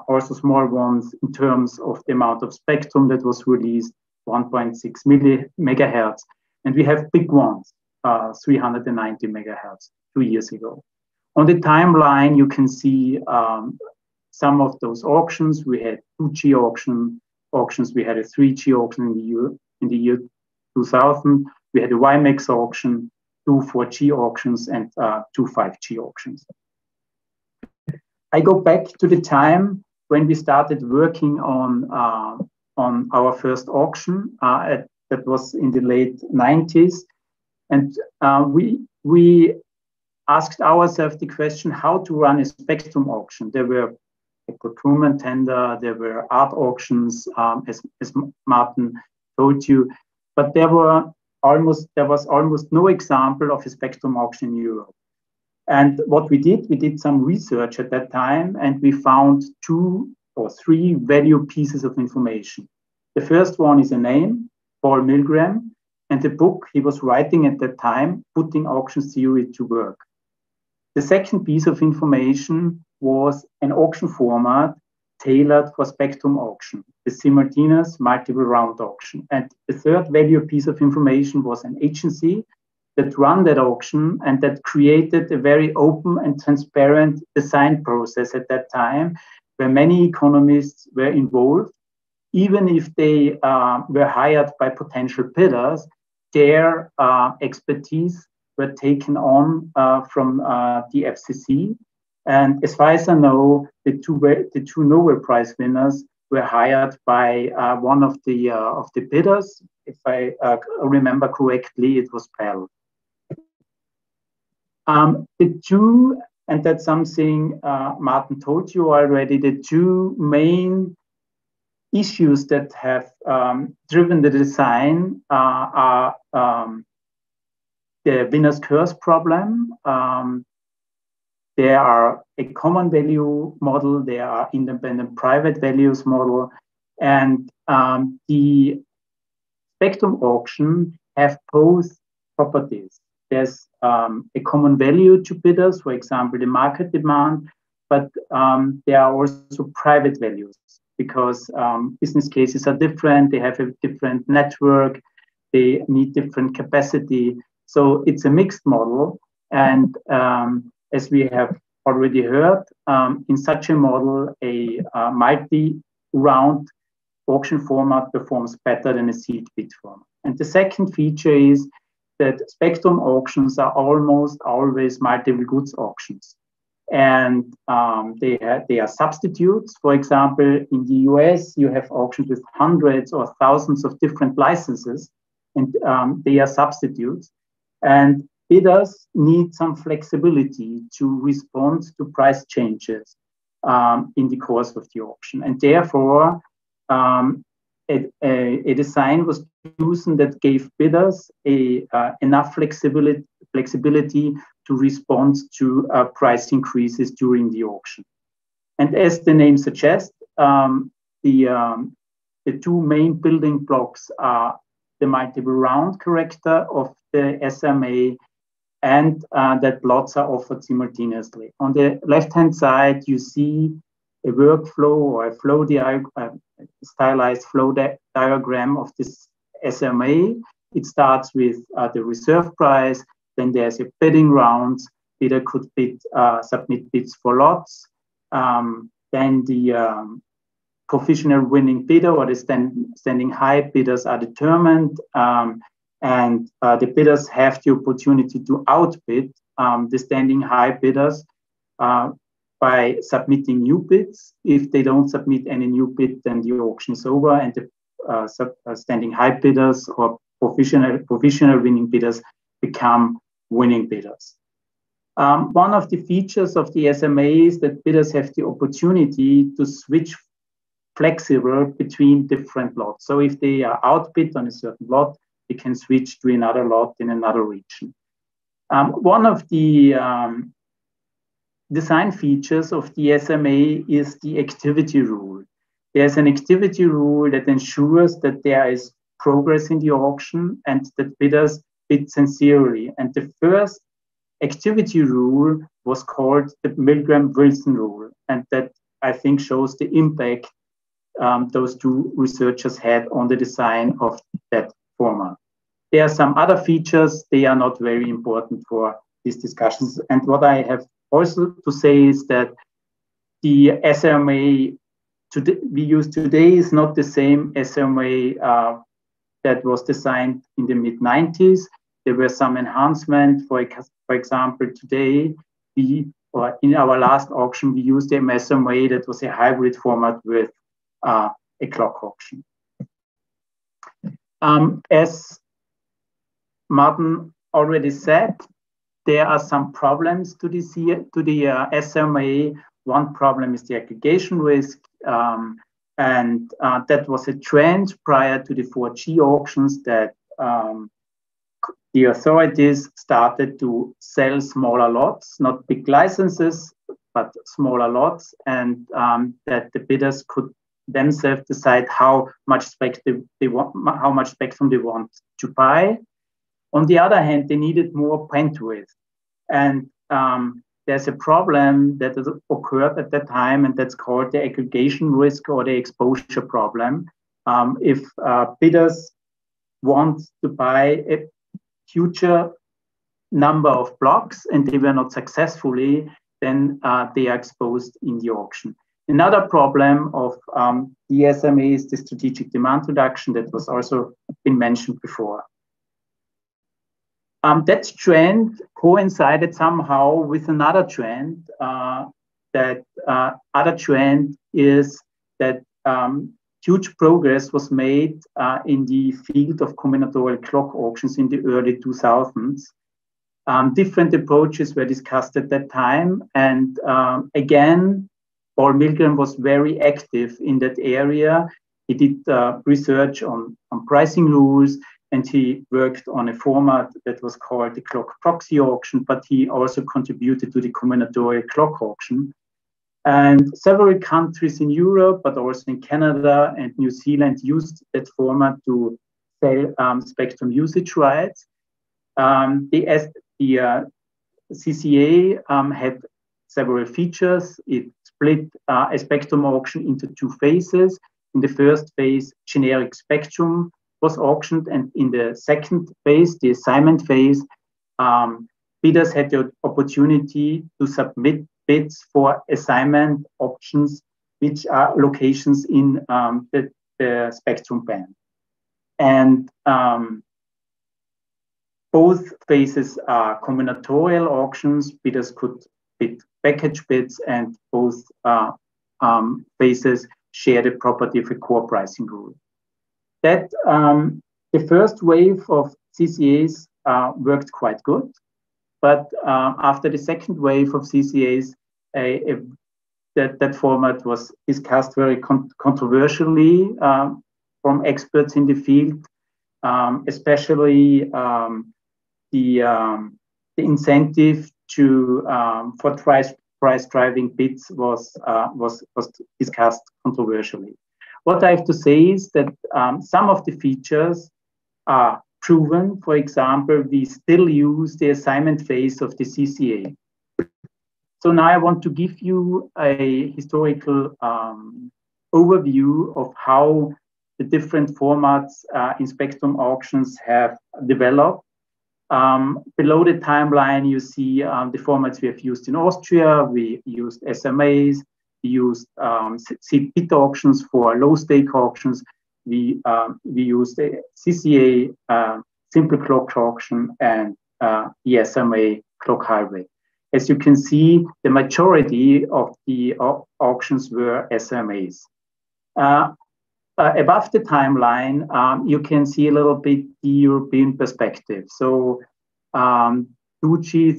also small ones in terms of the amount of spectrum that was released, 1.6 megahertz. And we have big ones, 390 megahertz 2 years ago. On the timeline, you can see some of those auctions. We had 2G auctions. We had a 3G auction in the year 2000. We had a WiMAX auction, 2 4G auctions, and 2 5G auctions. I go back to the time when we started working on our first auction. That was in the late 90s. And we asked ourselves the question how to run a spectrum auction. There were a procurement tender, there were art auctions, as Martin told you, but there was almost no example of a spectrum auction in Europe. And what we did some research at that time, and we found 2 or 3 value pieces of information. The first one is a name, Paul Milgram, and the book he was writing at that time, Putting Auction Theory to Work. The second piece of information was an auction format tailored for spectrum auction, the simultaneous multiple round auction. And the third value piece of information was an agency that ran that auction and that created a very open and transparent design process at that time, where many economists were involved. Even if they were hired by potential bidders, their expertise were taken on from the FCC. And as far as I know, the two Nobel Prize winners were hired by one of the bidders. If I remember correctly, it was Pell. The two, and that's something Martin told you already, the two main issues that have driven the design are the winner's curse problem. There are a common value model, there are independent private values model, and the spectrum auction have both properties. There's a common value to bidders, for example, the market demand, but there are also private values because business cases are different, they have a different network, they need different capacity. So it's a mixed model. And as we have already heard, in such a model, a multi-round auction format performs better than a sealed bid format. And the second feature is that spectrum auctions are almost always multiple goods auctions. And they are substitutes. For example, in the US, you have auctions with hundreds or thousands of different licenses, and they are substitutes. And bidders need some flexibility to respond to price changes in the course of the auction. And therefore, a design was chosen that gave bidders enough flexibility to respond to price increases during the auction. And as the name suggests, the two main building blocks are the multiple round character of the SMA and that lots are offered simultaneously. On the left-hand side, you see a workflow or a stylized flow diagram of this SMA. It starts with the reserve price, then there's a bidding round. Bidder could submit bids for lots. Then the provisional winning bidder or the standing high bidders are determined, and the bidders have the opportunity to outbid the standing high bidders by submitting new bids. If they don't submit any new bid, then the auction is over, and the standing high bidders or provisional winning bidders become winning bidders. One of the features of the SMA is that bidders have the opportunity to switch flexible between different lots. So if they are outbid on a certain lot, they can switch to another lot in another region. One of the design features of the SMA is the activity rule. There's an activity rule that ensures that there is progress in the auction and that bidders bid sincerely. And the first activity rule was called the Milgram-Wilson rule. And that, I think, shows the impact those two researchers had on the design of that format. There are some other features. They are not very important for these discussions. And what I have also to say is that the SMA we use today is not the same SMA that was designed in the mid-90s. There were some enhancements. For example, today, or in our last auction, we used a SMA that was a hybrid format with a clock auction. As Martin already said, there are some problems to the SMA. One problem is the aggregation risk, and that was a trend prior to the 4G auctions that the authorities started to sell smaller lots, not big licenses, but smaller lots, and that the bidders could themselves decide how much spectrum they want to buy. On the other hand, they needed more bandwidth, and there's a problem that occurred at that time, and that's called the aggregation risk or the exposure problem. If bidders want to buy a future number of blocks and they were not successfully, then they are exposed in the auction. Another problem of the SMA is the strategic demand reduction that was also been mentioned before. That trend coincided somehow with another trend. That other trend is that huge progress was made in the field of combinatorial clock auctions in the early 2000s. Different approaches were discussed at that time. And again, Paul Milgram was very active in that area. He did research on pricing rules, and he worked on a format that was called the clock proxy auction, but he also contributed to the combinatorial clock auction. And several countries in Europe, but also in Canada and New Zealand, used that format to sell spectrum usage rights. The CCA had several features. It split a spectrum auction into two phases. In the first phase, generic spectrum was auctioned, and in the second phase, the assignment phase, bidders had the opportunity to submit bids for assignment options, which are locations in the spectrum band. And both phases are combinatorial auctions. Bidders could bid package bids, and both phases share the property of a core pricing rule. That the first wave of CCAs worked quite good, but after the second wave of CCAs, that format was discussed very controversially from experts in the field, especially the incentive for price driving bids was discussed controversially. What I have to say is that some of the features are proven. For example, we still use the assignment phase of the CCA. So now I want to give you a historical overview of how the different formats in spectrum auctions have developed. Below the timeline, you see the formats we have used in Austria. We used SMAs, we used seed bid auctions for low stake auctions. We used the CCA simple clock auction and the SMA clock highway. As you can see, the majority of the auctions were SMAs. Above the timeline, you can see a little bit the European perspective. So 2G,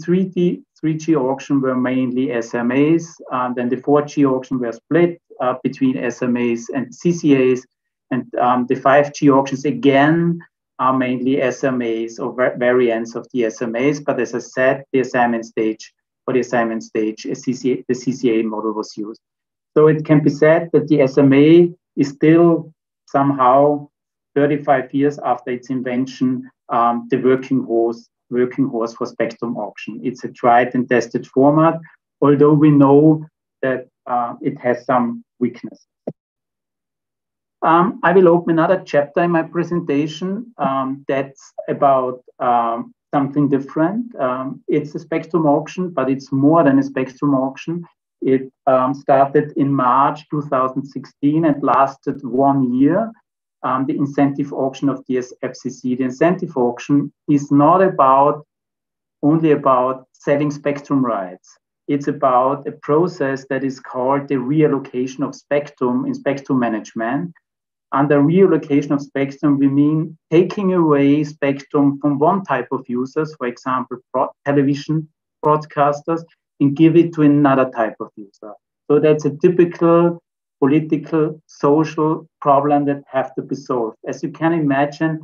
3G auction were mainly SMAs. Then the 4G auction were split between SMAs and CCAs. And the 5G auctions again are mainly SMAs or variants of the SMAs. But as I said, the assignment stage, the CCA model was used. So it can be said that the SMA is still somehow 35 years after its invention, the working horse for spectrum auction. It's a tried and tested format, although we know that it has some weaknesses. I will open another chapter in my presentation that's about something different. It's a spectrum auction, but it's more than a spectrum auction. It started in March 2016 and lasted 1 year. The incentive auction of the FCC. The incentive auction is not only about selling spectrum rights. It's about a process that is called the reallocation of spectrum in spectrum management. Under reallocation of spectrum, we mean taking away spectrum from one type of users, for example, television broadcasters, and give it to another type of user. So that's a typical political, social problem that have to be solved. As you can imagine,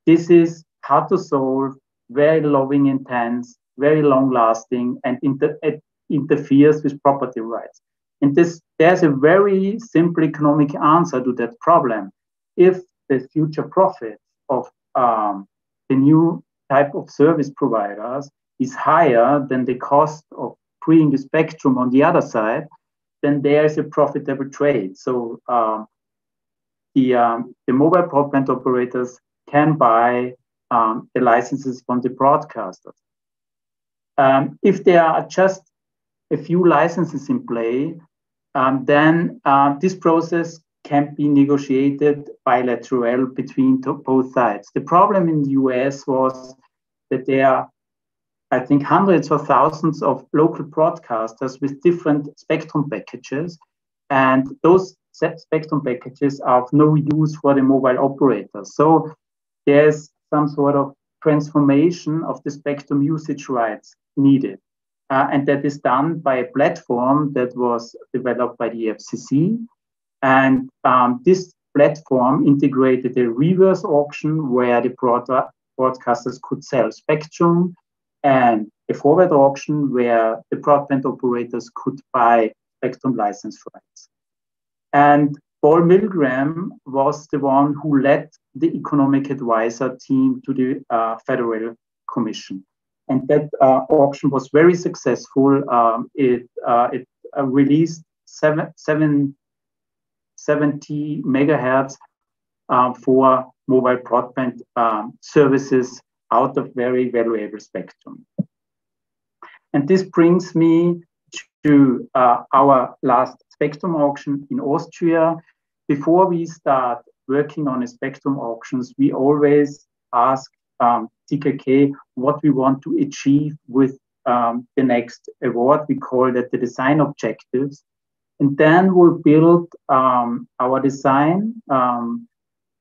this is hard to solve, very loving intense, very long lasting, and it interferes with property rights. And there's a very simple economic answer to that problem. If the future profit of the new type of service providers is higher than the cost of freeing the spectrum on the other side, then there's a profitable trade. So the mobile broadband operators can buy the licenses from the broadcasters. If there are just a few licenses in play, then this process can be negotiated bilateral between both sides. The problem in the US was that there are, I think, hundreds or thousands of local broadcasters with different spectrum packages, and those spectrum packages are of no use for the mobile operators. So there's some sort of transformation of the spectrum usage rights needed. And that is done by a platform that was developed by the FCC. And this platform integrated a reverse auction where the broadcasters could sell spectrum, and a forward auction where the broadband operators could buy spectrum license rights. And Paul Milgram was the one who led the economic advisor team to the Federal Commission. And that auction was very successful. It released 70 megahertz for mobile broadband services out of very valuable spectrum. And this brings me to our last spectrum auction in Austria. Before we start working on a spectrum auctions, we always ask TKK what we want to achieve with the next award. We call that the design objectives. And then we'll build our design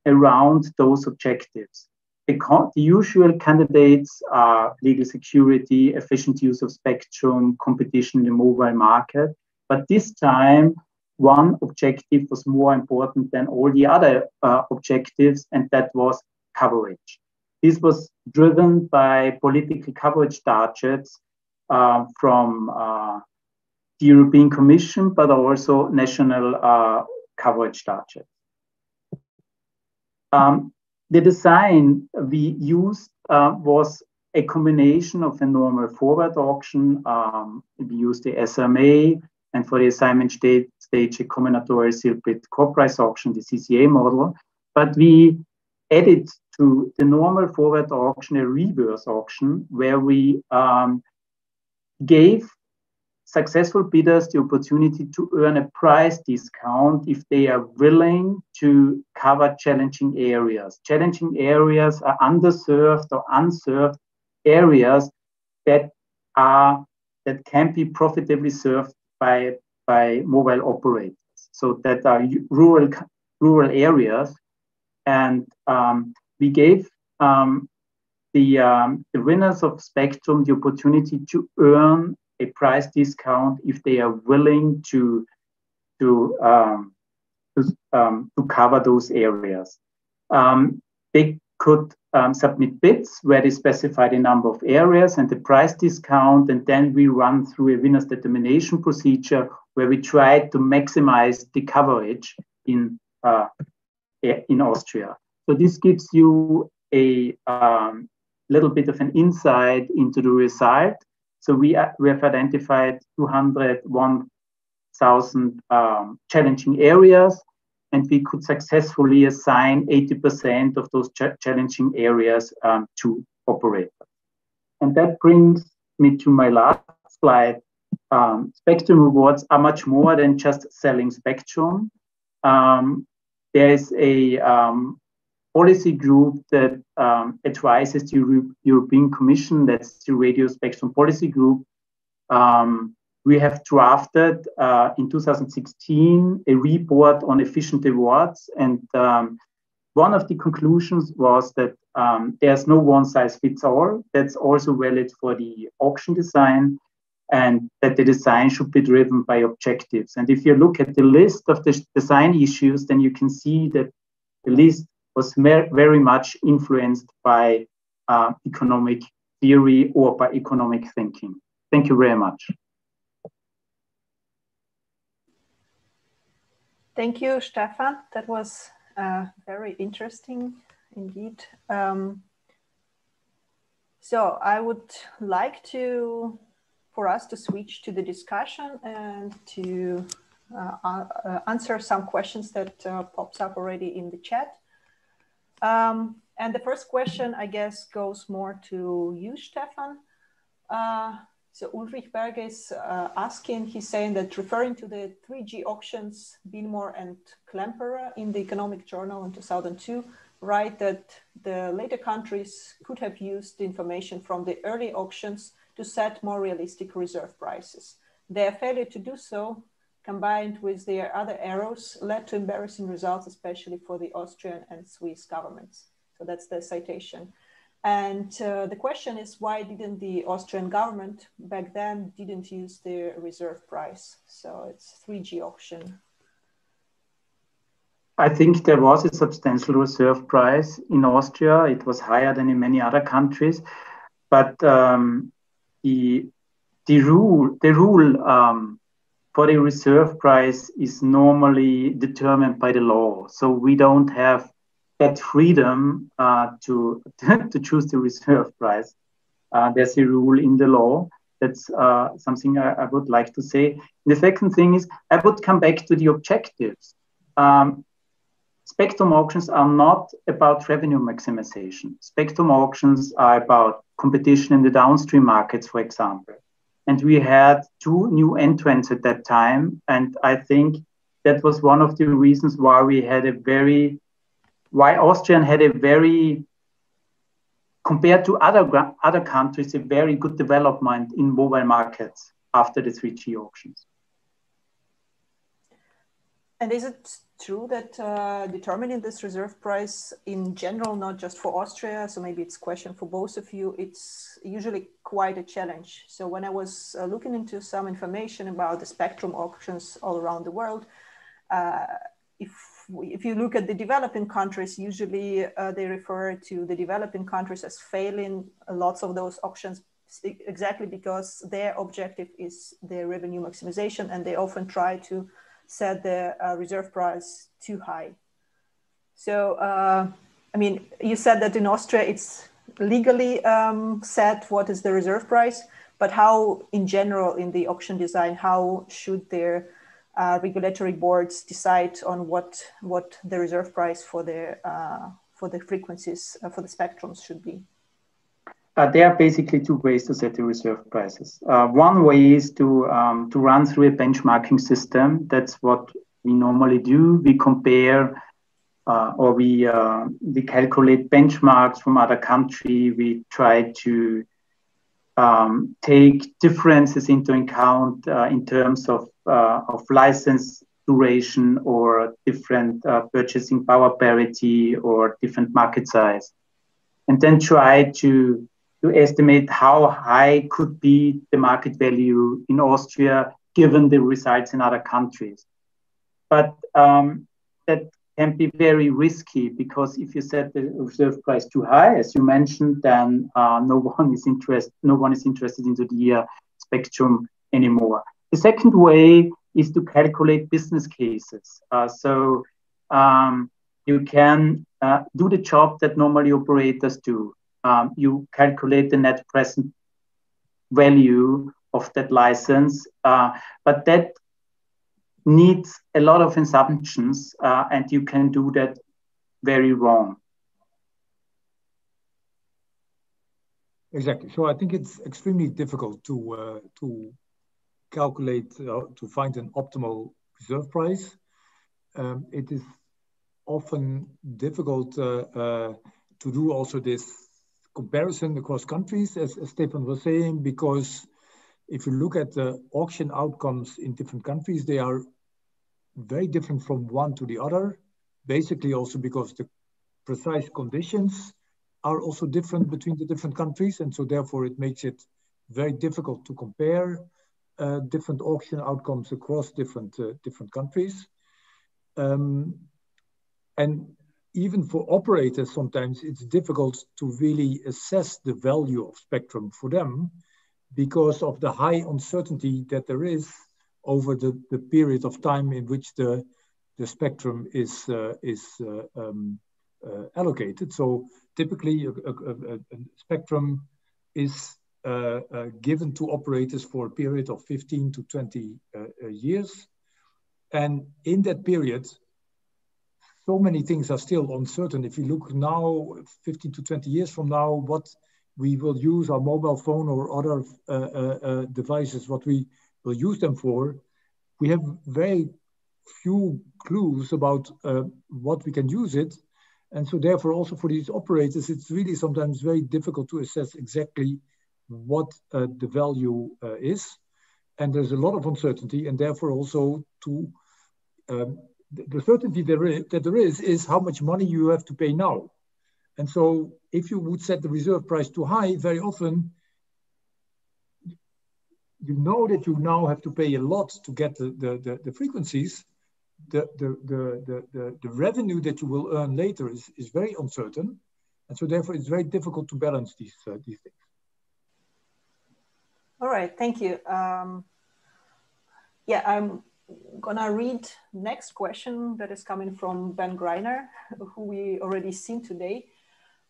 around those objectives. The usual candidates are legal security, efficient use of spectrum, competition in the mobile market. But this time, one objective was more important than all the other objectives, and that was coverage. This was driven by political coverage targets from the European Commission, but also national coverage targets. The design we used was a combination of a normal forward auction. We used the SMA, and for the assignment stage, a combinatorial sealed bid core price auction, the CCA model. But we added to the normal forward auction a reverse auction where we gave successful bidders the opportunity to earn a price discount if they are willing to cover challenging areas. Challenging areas are underserved or unserved areas that can be profitably served by mobile operators. So that are rural areas, and we gave the winners of Spectrum the opportunity to earn a price discount if they are willing to cover those areas. They could submit bids where they specify the number of areas and the price discount, and then we run through a winner's determination procedure where we try to maximize the coverage in Austria. So this gives you a little bit of an insight into the result. So we have identified 201,000 challenging areas, and we could successfully assign 80% of those challenging areas to operators. And that brings me to my last slide. Spectrum awards are much more than just selling spectrum. There is a policy group that advises the European Commission, that's the Radio Spectrum Policy Group. We have drafted in 2016 a report on efficient awards, and one of the conclusions was that there's no one size fits all. That's also valid for the auction design, and that the design should be driven by objectives. And if you look at the list of the design issues, then you can see that the list was very much influenced by economic theory or by economic thinking. Thank you very much. Thank you, Stefan. That was very interesting indeed. So I would like for us to switch to the discussion and to answer some questions that pops up already in the chat. And the first question, I guess, goes more to you, Stefan. So Ulrich Berger is asking, he's saying that referring to the 3G auctions, Binmore and Klemperer in the Economic Journal in 2002, write that the later countries could have used the information from the early auctions to set more realistic reserve prices. Their failure to do so, combined with their other errors, led to embarrassing results, especially for the Austrian and Swiss governments. So that's the citation. And the question is, why didn't the Austrian government back then didn't use the reserve price? So it's 3G auction. I think there was a substantial reserve price in Austria. It was higher than in many other countries, but the rule for the reserve price is normally determined by the law. So we don't have that freedom to choose the reserve price. There's a rule in the law. That's something I would like to say. The second thing is, I would come back to the objectives. Spectrum auctions are not about revenue maximization. Spectrum auctions are about competition in the downstream markets, for example. And we had 2 new entrants at that time. And I think that was one of the reasons why Austrian had a very, compared to other countries, a very good development in mobile markets after the 3G auctions. And is it true that determining this reserve price in general, not just for Austria, so maybe it's a question for both of you, it's usually quite a challenge. So when I was looking into some information about the spectrum auctions all around the world, if you look at the developing countries, usually they refer to the developing countries as failing lots of those auctions exactly because their objective is their revenue maximization, and they often try to set the reserve price too high. So I mean, you said that in Austria it's legally set what is the reserve price, but how in general in the auction design, how should their regulatory boards decide on what the reserve price for the frequencies, for the spectrums should be? There are basically two ways to set the reserve prices. One way is to run through a benchmarking system. That's what we normally do. We compare or we calculate benchmarks from other countries. We try to take differences into account in terms of license duration or different purchasing power parity or different market size, and then try to estimate how high could be the market value in Austria given the results in other countries. But that can be very risky, because if you set the reserve price too high, as you mentioned, then no one is interested into the spectrum anymore. The second way is to calculate business cases. So you can do the job that normally operators do. You calculate the net present value of that license, but that needs a lot of assumptions, and you can do that very wrong. Exactly. So I think it's extremely difficult to calculate, to find an optimal reserve price. It is often difficult to do also this comparison across countries, as Stefan was saying, because if you look at the auction outcomes in different countries, they are very different from one to the other, basically also because the precise conditions are also different between the different countries, and so therefore it makes it very difficult to compare different auction outcomes across different countries. And even for operators, sometimes it's difficult to really assess the value of spectrum for them because of the high uncertainty that there is over the period of time in which the spectrum is allocated. So typically a spectrum is given to operators for a period of 15 to 20 years. And in that period, so many things are still uncertain. If you look now, 15 to 20 years from now, what we will use our mobile phone or other devices, what we will use them for, we have very few clues about what we can use it. And so therefore also for these operators, it's really sometimes very difficult to assess exactly what the value is. And there's a lot of uncertainty, and therefore also to the certainty that there is how much money you have to pay now. And so if you would set the reserve price too high, very often you know that you now have to pay a lot to get the frequencies. The revenue that you will earn later is very uncertain. And so therefore it's very difficult to balance these things. All right, thank you. Yeah, I'm gonna read next question that is coming from Ben Greiner, who we already seen today.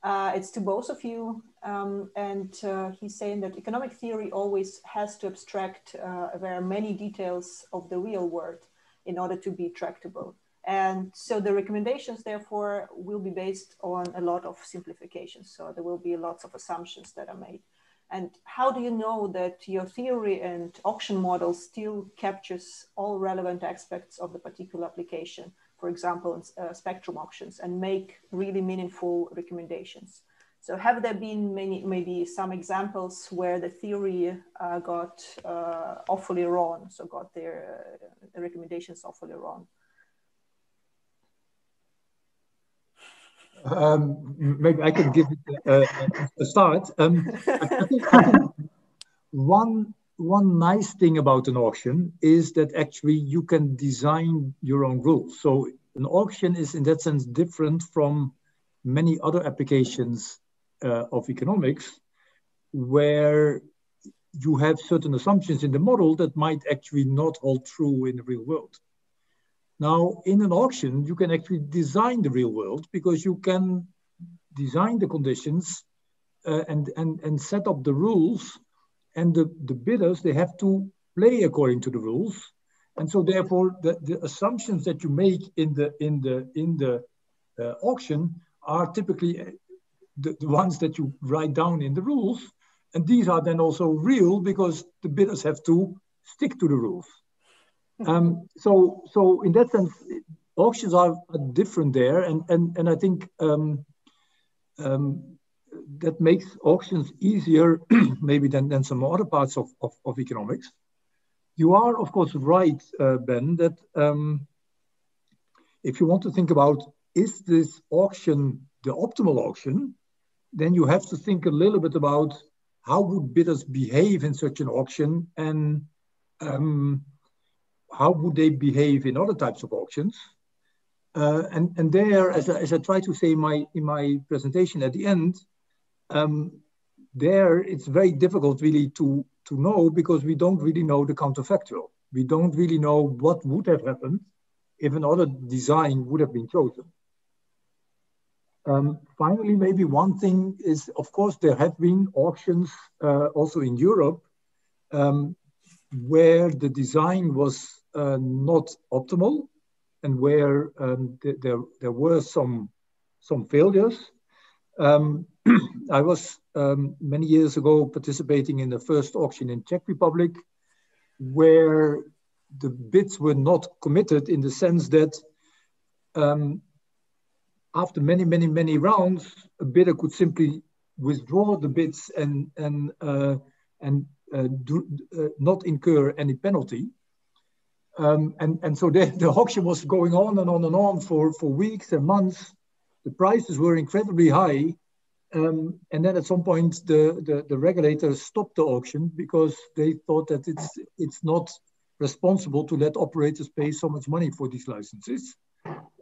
It's to both of you, and he's saying that economic theory always has to abstract very many details of the real world in order to be tractable. And so the recommendations, therefore, will be based on a lot of simplifications. So there will be lots of assumptions that are made. And how do you know that your theory and auction model still captures all relevant aspects of the particular application, for example, in spectrum auctions, and make really meaningful recommendations? So have there been maybe some examples where the theory got awfully wrong, so got their recommendations awfully wrong? Maybe I can give it a start. I think one nice thing about an auction is that actually you can design your own rules. So an auction is in that sense different from many other applications of economics, where you have certain assumptions in the model that might actually not hold true in the real world. Now, in an auction, you can actually design the real world because you can design the conditions and set up the rules, and the bidders, they have to play according to the rules. And so therefore the assumptions that you make in the auction are typically the ones that you write down in the rules, and these are then also real because the bidders have to stick to the rules. So in that sense, auctions are different there, and I think that makes auctions easier maybe than some other parts of economics. You are, of course, right, Ben, that if you want to think about, is this auction the optimal auction, then you have to think a little bit about how would bidders behave in such an auction, and how would they behave in other types of auctions. And there, as I try to say in my presentation at the end, there it's very difficult really to know, because we don't really know the counterfactual. We don't really know what would have happened if another design would have been chosen. Finally, maybe one thing is, of course, there have been auctions also in Europe where the design was not optimal, and where there were some failures. I was many years ago participating in the first auction in Czech Republic, where the bids were not committed, in the sense that after many rounds, a bidder could simply withdraw the bids and not incur any penalty. And so the auction was going on and on for weeks and months. The prices were incredibly high. And then at some point, the regulators stopped the auction, because they thought that it's not responsible to let operators pay so much money for these licenses.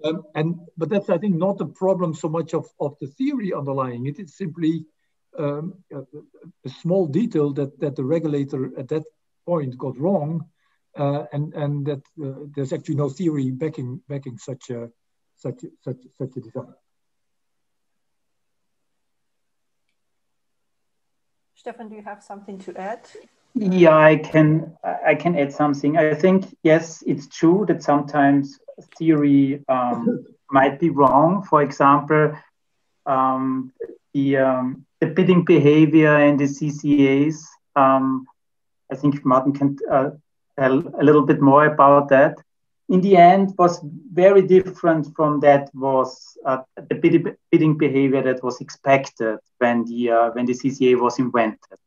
But that's, I think, not the problem so much of the theory underlying it. It's simply a small detail that the regulator at that point got wrong, and that there's actually no theory backing such a design. Stefan, do you have something to add? Yeah, I can add something. I think, yes, it's true that sometimes theory might be wrong. For example, the bidding behavior and the CCAs. I think Martin can tell a little bit more about that. In the end, was very different from that was the bidding behavior that was expected when the CCA was invented.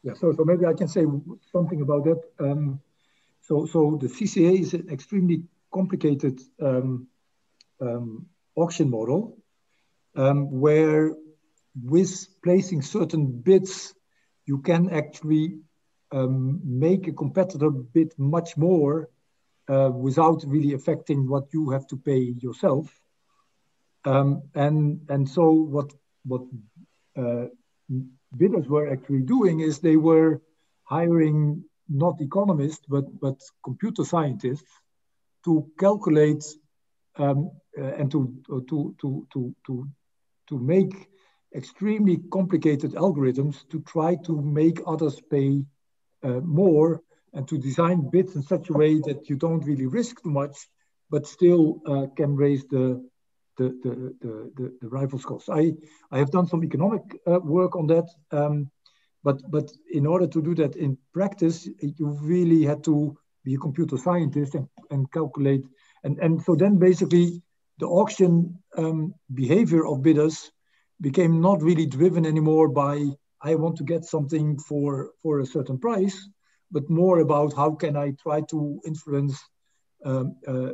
Yeah, so maybe I can say something about that. So the CCA is an extremely complicated auction model, where with placing certain bids, you can actually make a competitor bid much more without really affecting what you have to pay yourself. And so what bidders were actually doing is they were hiring not economists but computer scientists to calculate and to make extremely complicated algorithms to try to make others pay more, and to design bids in such a way that you don't really risk too much, but still can raise the rivals' costs. I have done some economic work on that, but in order to do that in practice, you really had to be a computer scientist and calculate. And so then basically the auction behavior of bidders became not really driven anymore by, I want to get something for a certain price, but more about how can I try to influence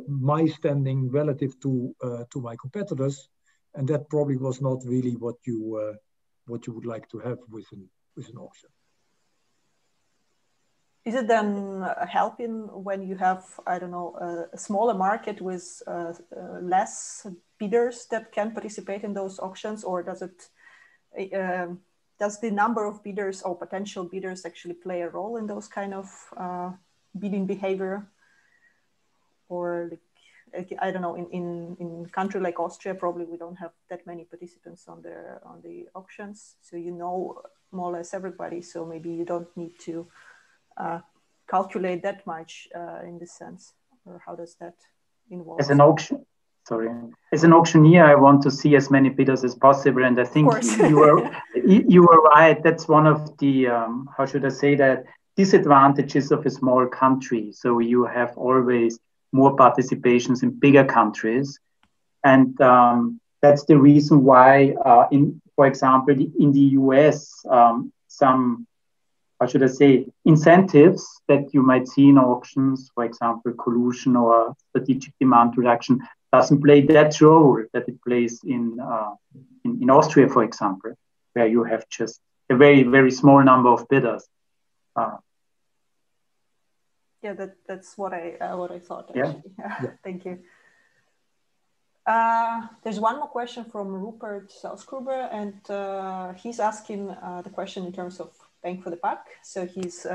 my standing relative to my competitors, and that probably was not really what you would like to have with an auction. Is it then helping when you have, I don't know, a smaller market with less bidders that can participate in those auctions, or does it? Does the number of bidders or potential bidders actually play a role in those kind of bidding behavior? Or I don't know, in a country like Austria, probably we don't have that many participants on the auctions. So you know more or less everybody. So maybe you don't need to calculate that much in this sense. Or how does that involve? As an auctioneer, I want to see as many bidders as possible, and I think you are right. That's one of the how should I say that, disadvantages of a small country. So you have always more participations in bigger countries, and that's the reason why, for example, in the US, some, how should I say, incentives that you might see in auctions, for example, collusion or strategic demand reduction, doesn't play that role that it plays in Austria, for example, where you have just a very, very small number of bidders. Yeah, that's what I thought, actually. Yeah. Thank you. There's one more question from Rupert Salzgruber, and he's asking the question in terms of bang for the buck. So he's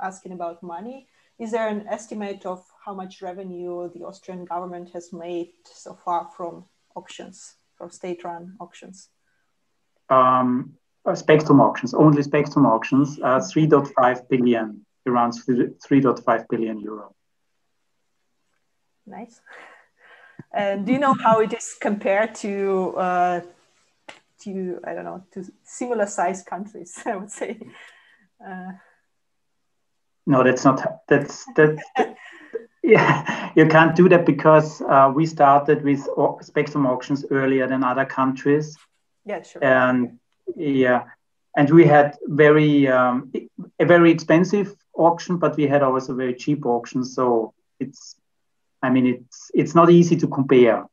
asking about money. Is there an estimate of how much revenue the Austrian government has made so far from auctions, from state-run auctions? Spectrum auctions, only spectrum auctions, 3.5 billion, around 3.5 billion euro. Nice. And do you know how it is compared to I don't know, to similar sized countries, I would say? No, yeah, you can't do that because we started with spectrum auctions earlier than other countries. Yeah, sure. And yeah, and we had a very expensive auction, but we had also very cheap auctions. So it's not easy to compare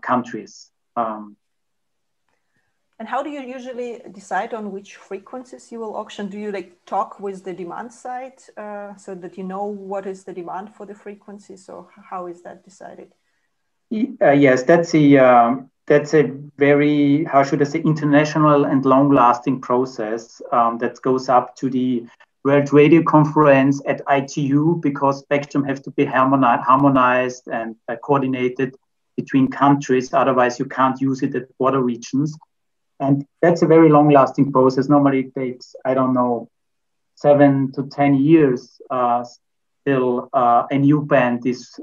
countries. And how do you usually decide on which frequencies you will auction? Do you talk with the demand side so that you know what is the demand for the frequencies, or how is that decided? Yes, that's a very, how should I say, international and long-lasting process that goes up to the World Radio Conference at ITU, because spectrum have to be harmonized and coordinated between countries. Otherwise, you can't use it at border regions. And that's a very long-lasting process. Normally it takes, I don't know, 7 to 10 years till a new band is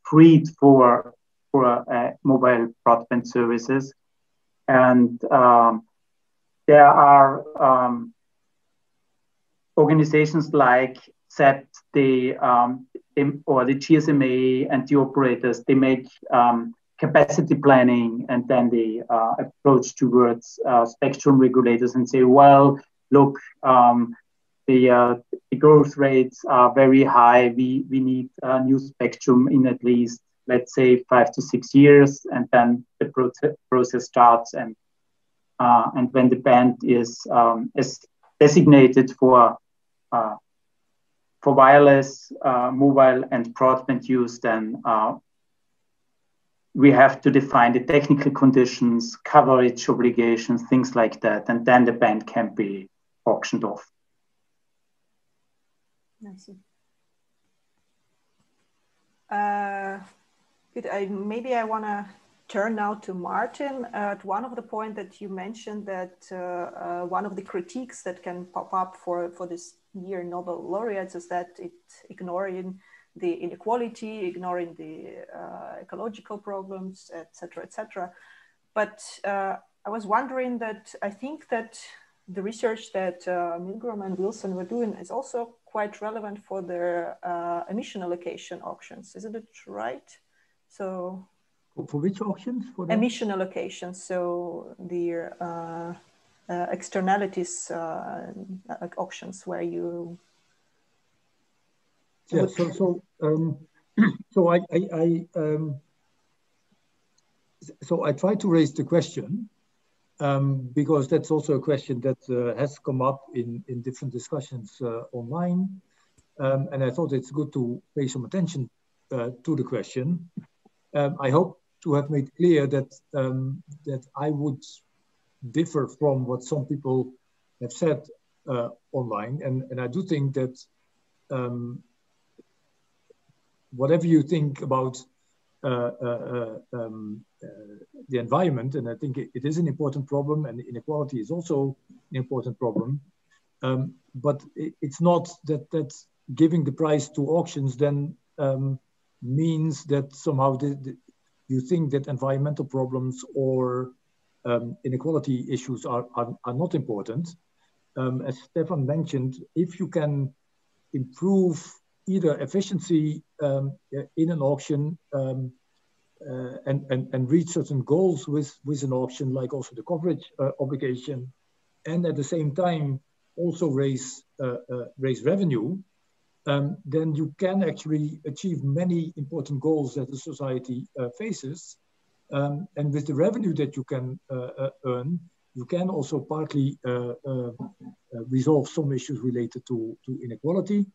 freed for mobile broadband services. And there are organizations like SET, or the GSMA and the operators. They make capacity planning, and then they approach towards spectrum regulators and say, well, look, the growth rates are very high. We need new spectrum in at least, let's say, 5 to 6 years, and then the process starts. And when the band is designated for wireless, mobile, and broadband use, then we have to define the technical conditions, coverage obligations, things like that, and then the band can be auctioned off. I see. Good. Maybe I want to turn now to Martin. At one of the points that you mentioned, that one of the critiques that can pop up for this year Nobel laureates is that it's ignoring the inequality, ignoring the ecological problems, etc., etc. But I was wondering that I think that the research that Milgram and Wilson were doing is also quite relevant for their emission allocation auctions. Isn't it right? So for which auctions? For emission allocations. So the externalities auctions where you. Yeah. So I try to raise the question because that's also a question that has come up in different discussions online, and I thought it's good to pay some attention to the question. I hope to have made clear that that I would differ from what some people have said online, and I do think that whatever you think about the environment, and I think it is an important problem, and inequality is also an important problem. But it's not that giving the prize to auctions then means that somehow you think that environmental problems or inequality issues are not important. As Stefan mentioned, if you can improve either efficiency in an auction and reach certain goals with an auction, like also the coverage obligation, and at the same time also raise revenue, then you can actually achieve many important goals that the society faces. And with the revenue that you can earn, you can also partly resolve some issues related to inequality.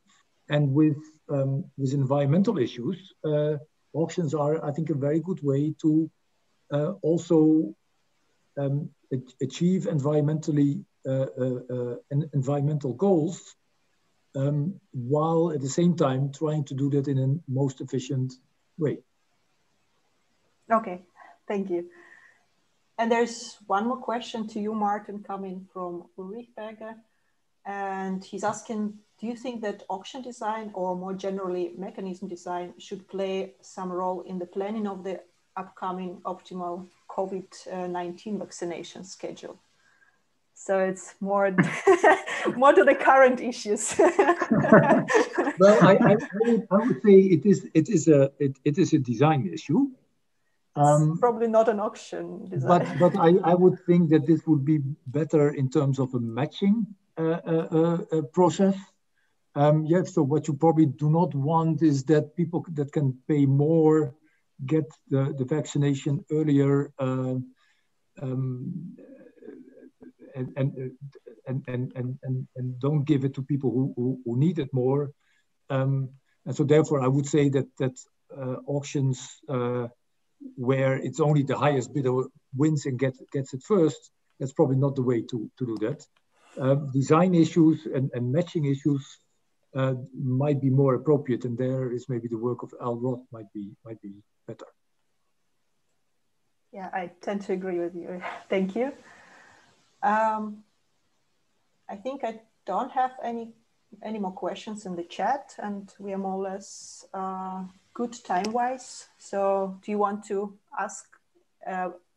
And with environmental issues, auctions are, I think, a very good way to also achieve environmental goals, while at the same time trying to do that in a most efficient way. Okay, thank you. And there's one more question to you, Martin, coming from Ulrich Berger. And he's asking, do you think that auction design, or more generally mechanism design, should play some role in the planning of the upcoming optimal COVID-19 vaccination schedule? So it's more, more to the current issues. Well, I would say it is a design issue. Probably not an auction design. But I would think that this would be better in terms of a matching process. Yeah, so what you probably do not want is that people that can pay more get the vaccination earlier, and don't give it to people who need it more. And so therefore I would say that auctions where it's only the highest bidder wins and gets it first, that's probably not the way to do that. Design issues and matching issues might be more appropriate, and there is maybe the work of Al Roth might be better. Yeah, I tend to agree with you. Thank you. I think I don't have any more questions in the chat, and we are more or less good time-wise. So do you want to ask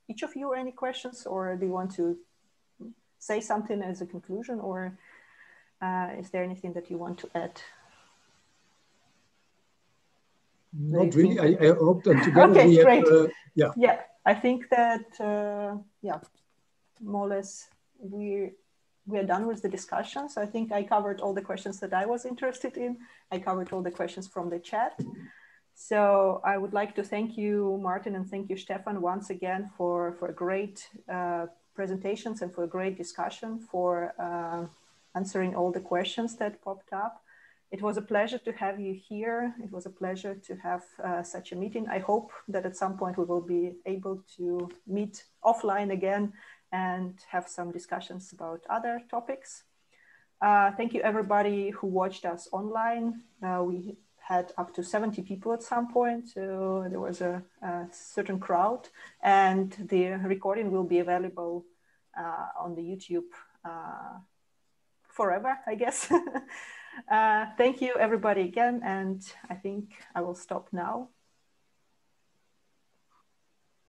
each of you any questions, or do you want to say something as a conclusion, or is there anything that you want to add? Not really. I hope that together okay, we have, great. yeah, I think that yeah, more or less we are done with the discussions. I think I covered all the questions that I was interested in. I covered all the questions from the chat. So I would like to thank you, Martin, and thank you, Stefan, once again for great presentations and for a great discussion, for answering all the questions that popped up. It was a pleasure to have you here. It was a pleasure to have such a meeting. I hope that at some point we will be able to meet offline again and have some discussions about other topics. Thank you everybody who watched us online. We had up to 70 people at some point, so there was a certain crowd, and the recording will be available on the YouTube forever, I guess. Thank you everybody again, and I think I will stop now.